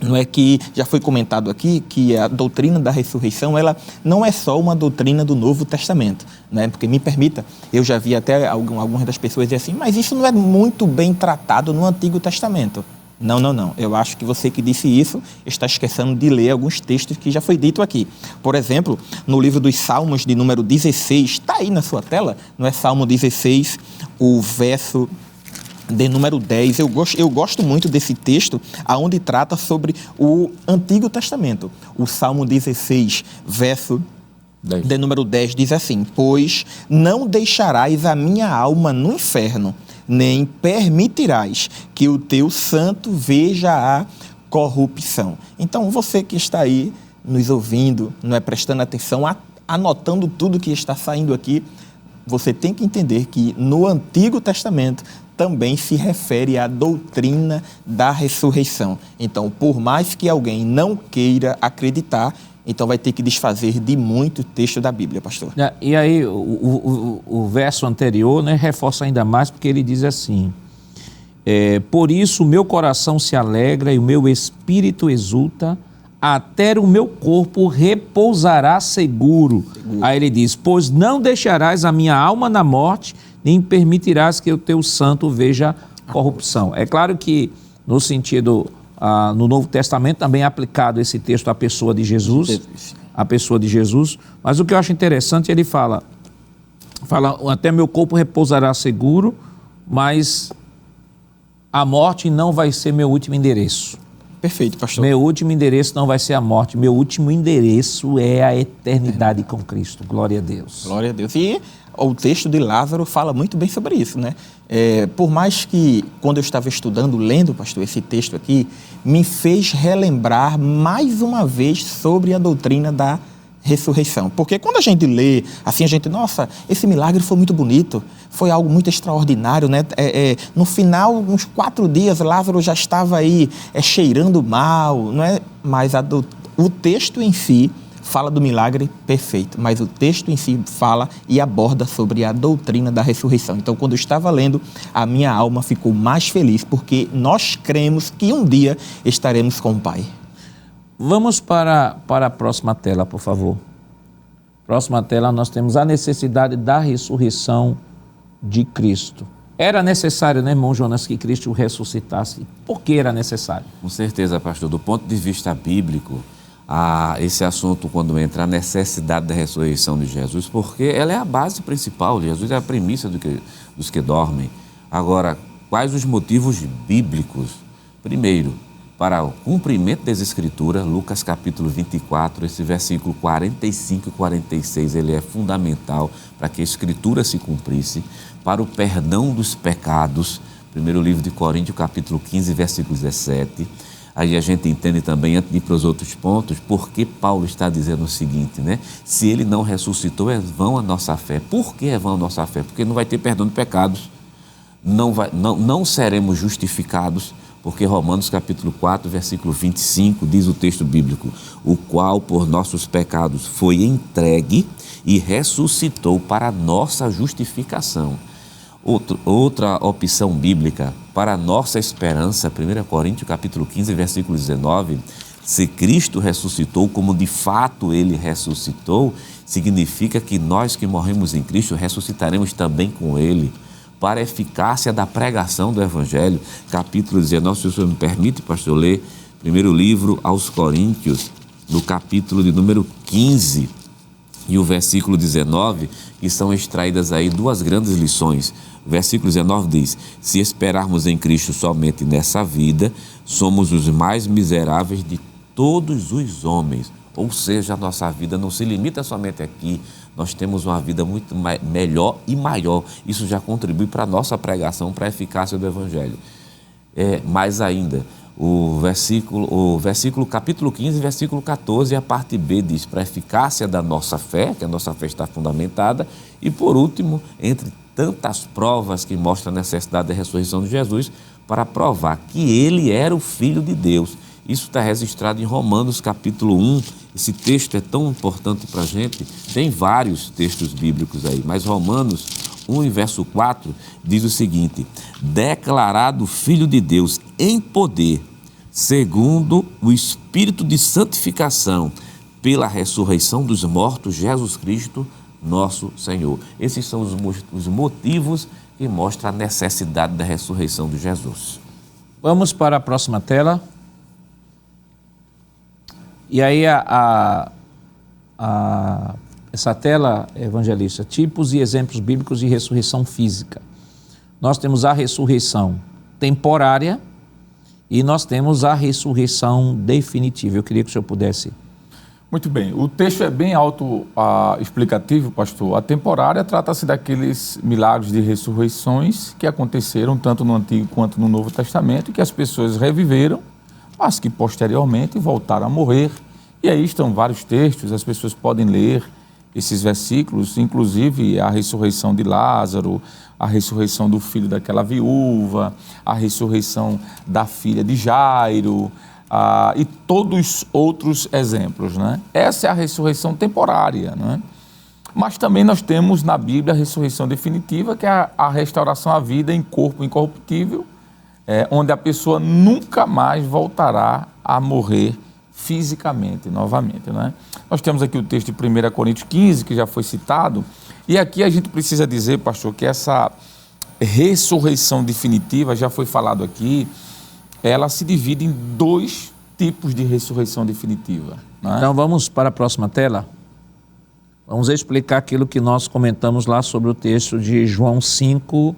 não é que já foi comentado aqui que a doutrina da ressurreição, ela não é só uma doutrina do Novo Testamento, né? Porque me permita, eu já vi até algumas das pessoas dizer assim, mas isso não é muito bem tratado no Antigo Testamento. Não. Eu acho que você que disse isso está esquecendo de ler alguns textos que já foi dito aqui. Por exemplo, no livro dos Salmos de número 16, está aí na sua tela, não é Salmo 16, o verso de número 10, eu gosto muito desse texto, onde trata sobre o Antigo Testamento. O Salmo 16, verso 10. De número 10, diz assim, pois não deixarás a minha alma no inferno, nem permitirás que o teu santo veja a corrupção. Então, você que está aí nos ouvindo, não é, prestando atenção, anotando tudo que está saindo aqui, você tem que entender que no Antigo Testamento também se refere à doutrina da ressurreição. Então, por mais que alguém não queira acreditar, então vai ter que desfazer de muito texto da Bíblia, pastor. E aí, o verso anterior, né, reforça ainda mais, porque ele diz assim: por isso o meu coração se alegra e o meu espírito exulta, até o meu corpo repousará seguro. Aí ele diz: pois não deixarás a minha alma na morte, nem permitirás que o teu santo veja corrupção. É claro que no sentido, no Novo Testamento também é aplicado esse texto à pessoa de Jesus, mas o que eu acho interessante, ele fala, até meu corpo repousará seguro, mas a morte não vai ser meu último endereço. Perfeito, pastor. Meu último endereço não vai ser a morte, meu último endereço é a eternidade com Cristo. Glória a Deus. Glória a Deus. E o texto de Lázaro fala muito bem sobre isso, né? Por mais que, quando eu estava estudando, lendo, pastor, esse texto aqui, me fez relembrar mais uma vez sobre a doutrina da ressurreição. Porque quando a gente lê, assim, nossa, esse milagre foi muito bonito, foi algo muito extraordinário, né? No final, uns 4 dias, Lázaro já estava aí cheirando mal, não é? Mas o texto em si fala do milagre perfeito, mas o texto em si fala e aborda sobre a doutrina da ressurreição. Então, quando eu estava lendo, a minha alma ficou mais feliz, porque nós cremos que um dia estaremos com o Pai. Vamos para a próxima tela, por favor. Próxima tela, nós temos a necessidade da ressurreição de Cristo. Era necessário, né, irmão Jonas, que Cristo ressuscitasse? Por que era necessário? Com certeza, pastor. Do ponto de vista bíblico, esse assunto, quando entra a necessidade da ressurreição de Jesus, porque ela é a base principal. Jesus é a premissa dos que dormem. Agora, quais os motivos bíblicos? Primeiro, para o cumprimento das Escrituras, Lucas capítulo 24, esse versículo 45 e 46, ele é fundamental para que a Escritura se cumprisse, para o perdão dos pecados, primeiro livro de Coríntios, capítulo 15, versículo 17. Aí a gente entende também, antes de ir para os outros pontos, porque Paulo está dizendo o seguinte, né? Se ele não ressuscitou, é vão a nossa fé. Por que é vão a nossa fé? Porque não vai ter perdão de pecados, não seremos justificados, porque Romanos capítulo 4, versículo 25, diz o texto bíblico: o qual por nossos pecados foi entregue e ressuscitou para a nossa justificação. Outra opção bíblica para a nossa esperança, 1 Coríntios capítulo 15, versículo 19, se Cristo ressuscitou como de fato Ele ressuscitou, significa que nós que morremos em Cristo ressuscitaremos também com Ele. Para a eficácia da pregação do Evangelho, capítulo 19, se o senhor me permite, pastor, ler primeiro livro aos Coríntios, no capítulo de número 15 e o versículo 19, que são extraídas aí 2 grandes lições. O versículo 19 diz: se esperarmos em Cristo somente nessa vida, somos os mais miseráveis de todos os homens. Ou seja, a nossa vida não se limita somente aqui, nós temos uma vida muito melhor e maior. Isso já contribui para a nossa pregação, para a eficácia do Evangelho. Mais ainda, o versículo capítulo 15, versículo 14, a parte B diz: para a eficácia da nossa fé, que a nossa fé está fundamentada. E por último, entre tantas provas que mostram a necessidade da ressurreição de Jesus, para provar que Ele era o Filho de Deus. Isso está registrado em Romanos capítulo 1, esse texto é tão importante para a gente, tem vários textos bíblicos aí, mas Romanos 1, verso 4, diz o seguinte: declarado Filho de Deus em poder, segundo o Espírito de santificação, pela ressurreição dos mortos, Jesus Cristo, nosso Senhor. Esses são os motivos que mostram a necessidade da ressurreição de Jesus. Vamos para a próxima tela. E aí essa tela, evangelista, tipos e exemplos bíblicos de ressurreição física. Nós temos a ressurreição temporária e nós temos a ressurreição definitiva. Eu queria que o senhor pudesse Muito bem, o texto é bem explicativo, pastor. A temporária trata-se daqueles milagres de ressurreições que aconteceram tanto no Antigo quanto no Novo Testamento e que as pessoas reviveram, mas que posteriormente voltaram a morrer. E aí estão vários textos, as pessoas podem ler esses versículos, inclusive a ressurreição de Lázaro, a ressurreição do filho daquela viúva, a ressurreição da filha de Jairo, e todos outros exemplos, né? Essa é a ressurreição temporária, né? Mas também nós temos na Bíblia a ressurreição definitiva, que é a restauração à vida em corpo incorruptível, onde a pessoa nunca mais voltará a morrer fisicamente, novamente, né? Nós temos aqui o texto de 1 Coríntios 15, que já foi citado, e aqui a gente precisa dizer, pastor, que essa ressurreição definitiva, já foi falado aqui, ela se divide em 2 tipos de ressurreição definitiva, né? Então vamos para a próxima tela. Vamos explicar aquilo que nós comentamos lá sobre o texto de João 5,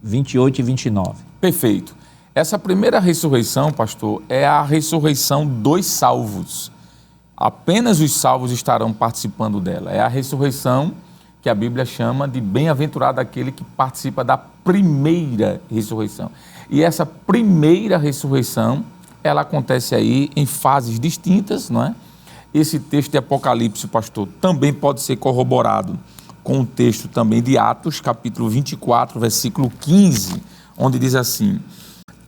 28 e 29. Perfeito. Essa primeira ressurreição, pastor, é a ressurreição dos salvos. Apenas os salvos estarão participando dela. É a ressurreição que a Bíblia chama de bem-aventurado aquele que participa da primeira ressurreição. E essa primeira ressurreição, ela acontece aí em fases distintas, não é? Esse texto de Apocalipse, pastor, também pode ser corroborado com o texto também de Atos, capítulo 24, versículo 15, onde diz assim: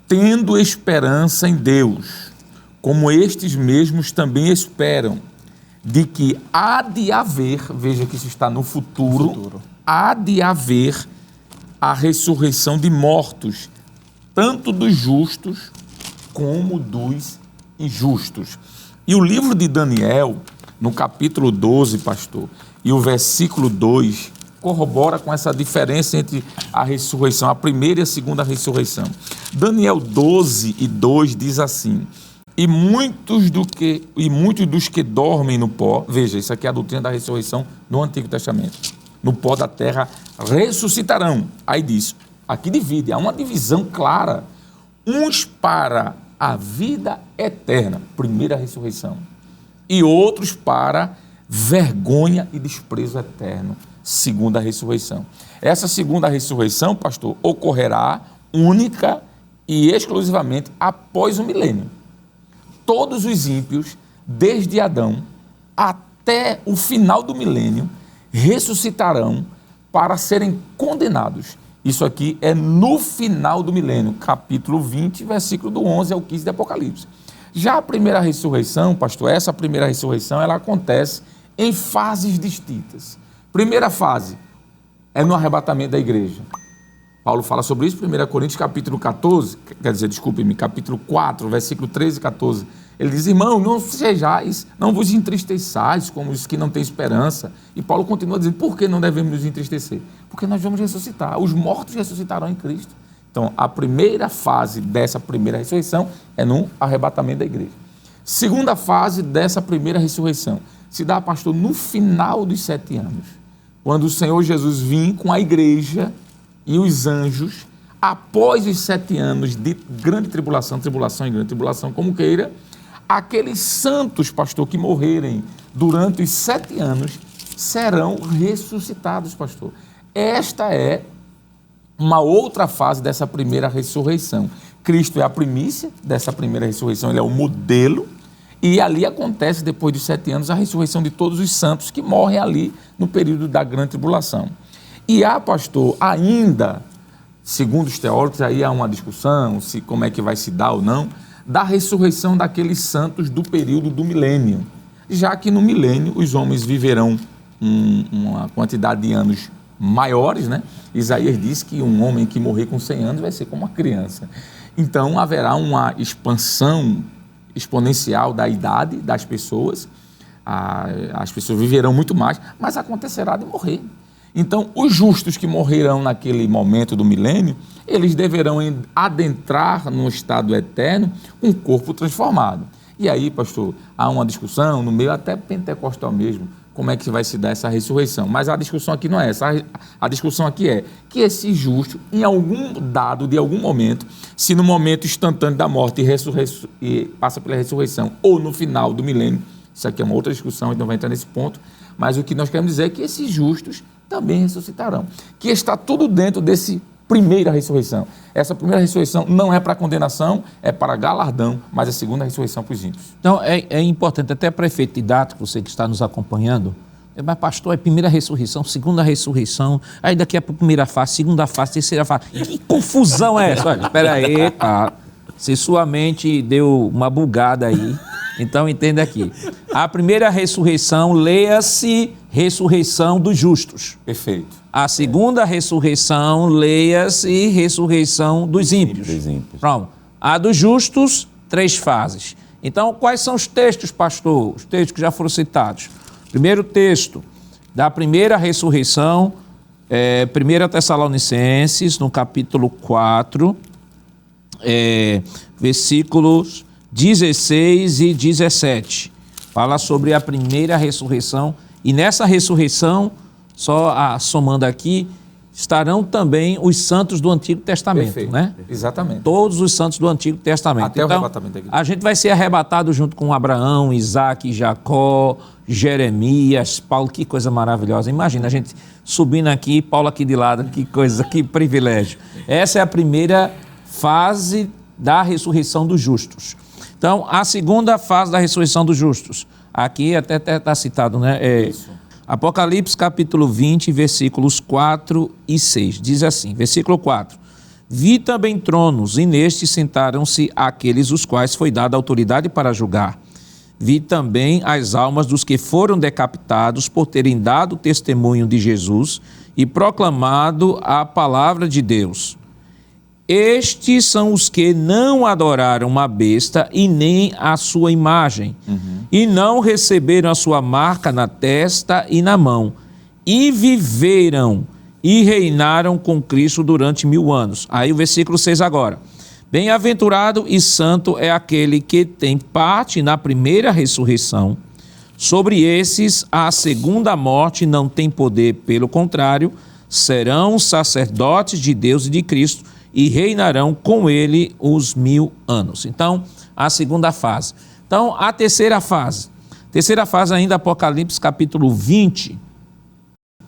tendo esperança em Deus, como estes mesmos também esperam, de que há de haver, veja que isso está no futuro, há de haver a ressurreição de mortos, tanto dos justos como dos injustos. E o livro de Daniel, no capítulo 12, pastor, e o versículo 2, corrobora com essa diferença entre a ressurreição, a primeira e a segunda ressurreição. Daniel 12 e 2 diz assim: e muitos dos que dormem no pó, veja, isso aqui é a doutrina da ressurreição no Antigo Testamento, no pó da terra ressuscitarão. Aí diz, aqui divide, há uma divisão clara, uns para a vida eterna, primeira ressurreição, e outros para vergonha e desprezo eterno, segunda ressurreição. Essa segunda ressurreição, pastor, ocorrerá única e exclusivamente após o milênio. Todos os ímpios, desde Adão até o final do milênio, ressuscitarão para serem condenados. Isso aqui é no final do milênio, capítulo 20, versículo do 11 ao 15 de Apocalipse. Já a primeira ressurreição, pastor, essa primeira ressurreição, ela acontece em fases distintas. Primeira fase é no arrebatamento da igreja. Paulo fala sobre isso, 1 Coríntios capítulo 14, capítulo 4, versículo 13 e 14. Ele diz: irmão, não vos entristeçais como os que não têm esperança. E Paulo continua dizendo: por que não devemos nos entristecer? Porque nós vamos ressuscitar, os mortos ressuscitarão em Cristo. Então, a primeira fase dessa primeira ressurreição é no arrebatamento da igreja. Segunda fase dessa primeira ressurreição se dá, pastor, no final dos 7 anos, quando o Senhor Jesus vem com a igreja e os anjos, após os 7 anos de grande tribulação e grande tribulação, como queira, aqueles santos, pastor, que morrerem durante os 7 anos, serão ressuscitados, pastor. Esta é uma outra fase dessa primeira ressurreição. Cristo é a primícia dessa primeira ressurreição, ele é o modelo, e ali acontece, depois de 7 anos, a ressurreição de todos os santos que morrem ali no período da grande tribulação. E há, pastor, ainda, segundo os teólogos, aí há uma discussão, se como é que vai se dar ou não, da ressurreição daqueles santos do período do milênio, já que no milênio os homens viverão uma quantidade de anos maiores, né? Isaías diz que um homem que morrer com 100 anos vai ser como uma criança. Então haverá uma expansão exponencial da idade das pessoas, as pessoas viverão muito mais, mas acontecerá de morrer. Então, os justos que morrerão naquele momento do milênio, eles deverão adentrar no estado eterno um corpo transformado. E aí, pastor, há uma discussão no meio até pentecostal mesmo, como é que vai se dar essa ressurreição. Mas a discussão aqui não é essa, a discussão aqui é que esse justo, em algum dado, de algum momento, se no momento instantâneo da morte e passa pela ressurreição, ou no final do milênio, Isso aqui é uma outra discussão, a gente não vai entrar nesse ponto. Mas o que nós queremos dizer é que esses justos também ressuscitarão. Que está tudo dentro desse primeira ressurreição. Essa primeira ressurreição não é para condenação, é para galardão, mas a segunda ressurreição para os ímpios. Então, é importante, até para efeito didático, você que está nos acompanhando, mas pastor, é primeira ressurreição, segunda ressurreição, aí daqui é para a primeira fase, segunda fase, terceira fase. Que confusão é essa? Olha, espera aí, tá? Se sua mente deu uma bugada aí, então entenda aqui. A primeira ressurreição, leia-se ressurreição dos justos. Perfeito. A segunda ressurreição, leia-se ressurreição dos ímpios. Pronto. A dos justos, 3 fases. Então, quais são os textos, pastor? Os textos que já foram citados. Primeiro texto da primeira ressurreição, 1 Tessalonicenses, no capítulo 4, versículos 16 e 17. Fala sobre a primeira ressurreição. E nessa ressurreição, só somando aqui, estarão também os santos do Antigo Testamento. Perfeito. Né? Exatamente. Todos os santos do Antigo Testamento. Até então, o arrebatamento da igreja. a gente vai ser arrebatado junto com Abraão, Isaac, Jacó, Jeremias, Paulo. Que coisa maravilhosa. Imagina a gente subindo aqui, Paulo aqui de lado. Que coisa, que privilégio. Essa é a primeira fase da ressurreição dos justos. Então, a segunda fase da ressurreição dos justos. Aqui até está citado, né? Apocalipse capítulo 20, versículos 4 e 6. Diz assim, versículo 4. Vi também tronos, e nestes sentaram-se aqueles os quais foi dada autoridade para julgar. Vi também as almas dos que foram decapitados por terem dado testemunho de Jesus e proclamado a palavra de Deus. Estes são os que não adoraram a besta e nem a sua imagem, e não receberam a sua marca na testa e na mão, e viveram e reinaram com Cristo durante 1000 anos. Aí o versículo 6 agora. Bem-aventurado e santo é aquele que tem parte na primeira ressurreição. Sobre esses, a segunda morte não tem poder, pelo contrário, serão sacerdotes de Deus e de Cristo, e reinarão com ele os 1000 anos. Então, a segunda fase. Então, a terceira fase. Terceira fase ainda, Apocalipse capítulo 20,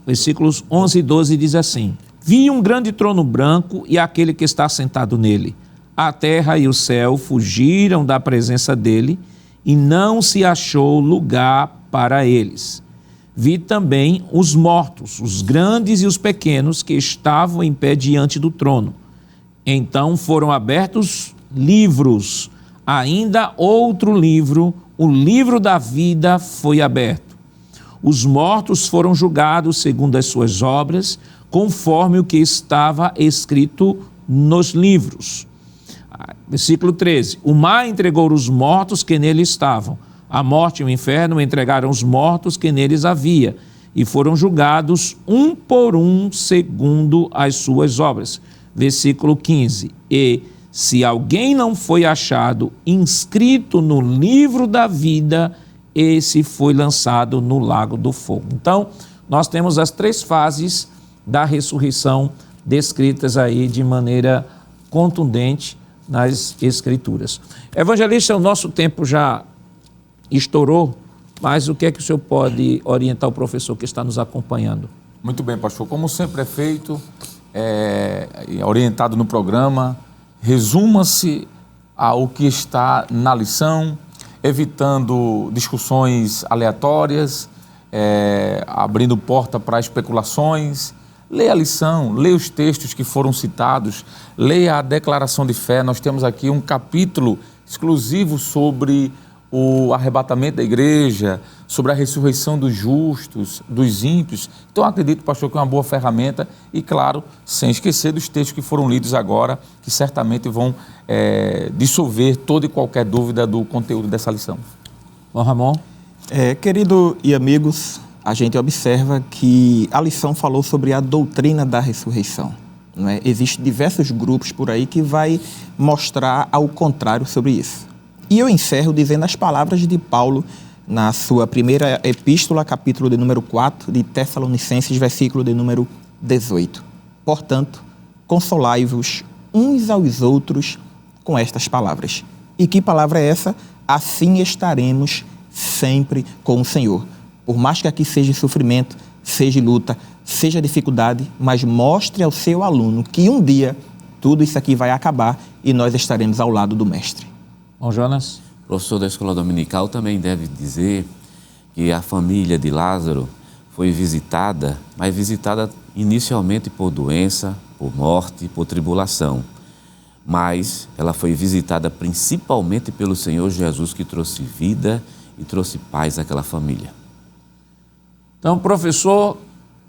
versículos 11 e 12, diz assim. Vi um grande trono branco e aquele que está sentado nele. A terra e o céu fugiram da presença dele e não se achou lugar para eles. Vi também os mortos, os grandes e os pequenos, que estavam em pé diante do trono. Então foram abertos livros, ainda outro livro, o livro da vida foi aberto. Os mortos foram julgados segundo as suas obras, conforme o que estava escrito nos livros. Versículo 13. O mar entregou os mortos que nele estavam. A morte e o inferno entregaram os mortos que neles havia, e foram julgados um por um segundo as suas obras. Versículo 15, e se alguém não foi achado inscrito no livro da vida, esse foi lançado no lago do fogo. Então, nós temos as 3 fases da ressurreição descritas aí de maneira contundente nas Escrituras. Evangelista, o nosso tempo já estourou, mas o que é que o senhor pode orientar o professor que está nos acompanhando? Muito bem, pastor. Como sempre é feito, orientado no programa, resuma-se ao que está na lição, evitando discussões aleatórias, abrindo porta para especulações. Leia a lição, leia os textos que foram citados, leia a declaração de fé. Nós temos aqui um capítulo exclusivo sobre o arrebatamento da igreja, sobre a ressurreição dos justos, dos ímpios. Então, acredito, pastor, que é uma boa ferramenta e, claro, sem esquecer dos textos que foram lidos agora, que certamente vão dissolver toda e qualquer dúvida do conteúdo dessa lição. Bom, Ramon? Querido e amigos, a gente observa que a lição falou sobre a doutrina da ressurreição. Não é? Existem diversos grupos por aí que vai mostrar ao contrário sobre isso. E eu encerro dizendo as palavras de Paulo na sua primeira epístola, capítulo de número 4, de Tessalonicenses, versículo de número 18. Portanto, consolai-vos uns aos outros com estas palavras. E que palavra é essa? Assim estaremos sempre com o Senhor. Por mais que aqui seja sofrimento, seja luta, seja dificuldade, mas mostre ao seu aluno que um dia tudo isso aqui vai acabar e nós estaremos ao lado do Mestre. Bom, Jonas? O professor da escola dominical também deve dizer que a família de Lázaro foi visitada, mas visitada inicialmente por doença, por morte, por tribulação. Mas ela foi visitada principalmente pelo Senhor Jesus, que trouxe vida e trouxe paz àquela família. Então, professor,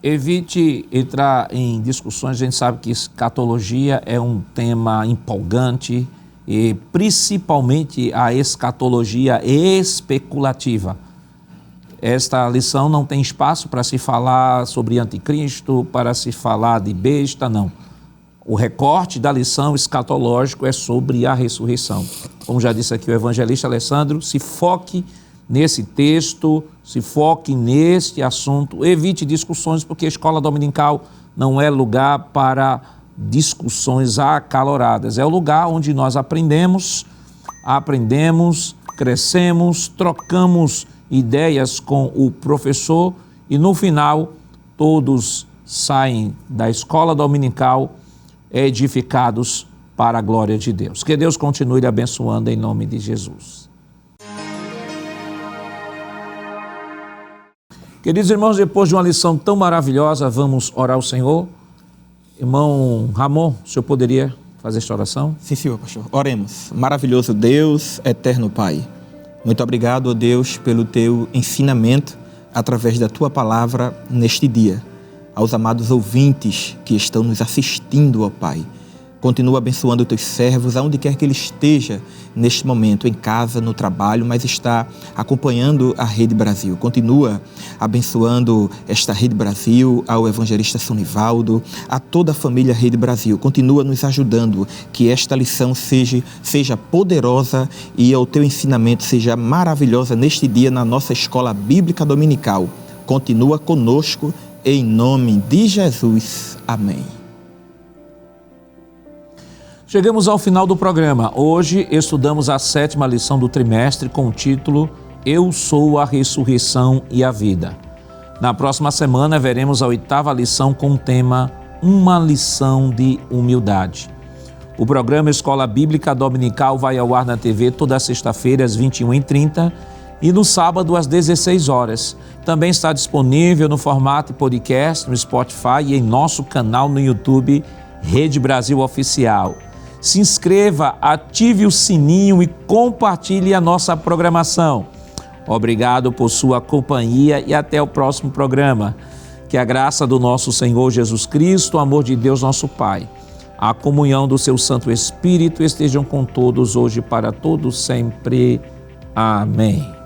evite entrar em discussões. A gente sabe que escatologia é um tema empolgante e principalmente a escatologia especulativa. Esta lição não tem espaço para se falar sobre anticristo, para se falar de besta, não. O recorte da lição escatológico é sobre a ressurreição. Como já disse aqui o evangelista Alessandro, se foque nesse texto, se foque neste assunto, evite discussões, porque a escola dominical não é lugar para discussões acaloradas. É o lugar onde nós aprendemos, crescemos, trocamos ideias com o professor e no final todos saem da escola dominical edificados para a glória de Deus. Que Deus continue lhe abençoando em nome de Jesus. Queridos irmãos, depois de uma lição tão maravilhosa, vamos orar ao Senhor. Irmão Ramon, o senhor poderia fazer esta oração? Sim, senhor, pastor. Oremos. Maravilhoso Deus, eterno Pai. Muito obrigado, ó Deus, pelo teu ensinamento através da tua palavra neste dia. Aos amados ouvintes que estão nos assistindo, ó Pai, continua abençoando os teus servos, aonde quer que ele esteja neste momento, em casa, no trabalho, mas está acompanhando a Rede Brasil. Continua abençoando esta Rede Brasil, ao evangelista Sonivaldo, a toda a família Rede Brasil. Continua nos ajudando, que esta lição seja poderosa e o teu ensinamento seja maravilhosa neste dia na nossa escola bíblica dominical. Continua conosco, em nome de Jesus. Amém. Chegamos ao final do programa. Hoje estudamos a 7ª lição do trimestre com o título Eu sou a ressurreição e a vida. Na próxima semana veremos a 8ª lição com o tema Uma lição de humildade. O programa Escola Bíblica Dominical vai ao ar na TV toda sexta-feira às 21h30 e no sábado às 16 horas. Também está disponível no formato podcast no Spotify e em nosso canal no YouTube Rede Brasil Oficial. Se inscreva, ative o sininho e compartilhe a nossa programação. Obrigado por sua companhia e até o próximo programa. Que a graça do nosso Senhor Jesus Cristo, o amor de Deus nosso Pai, a comunhão do seu Santo Espírito estejam com todos hoje para todos sempre. Amém.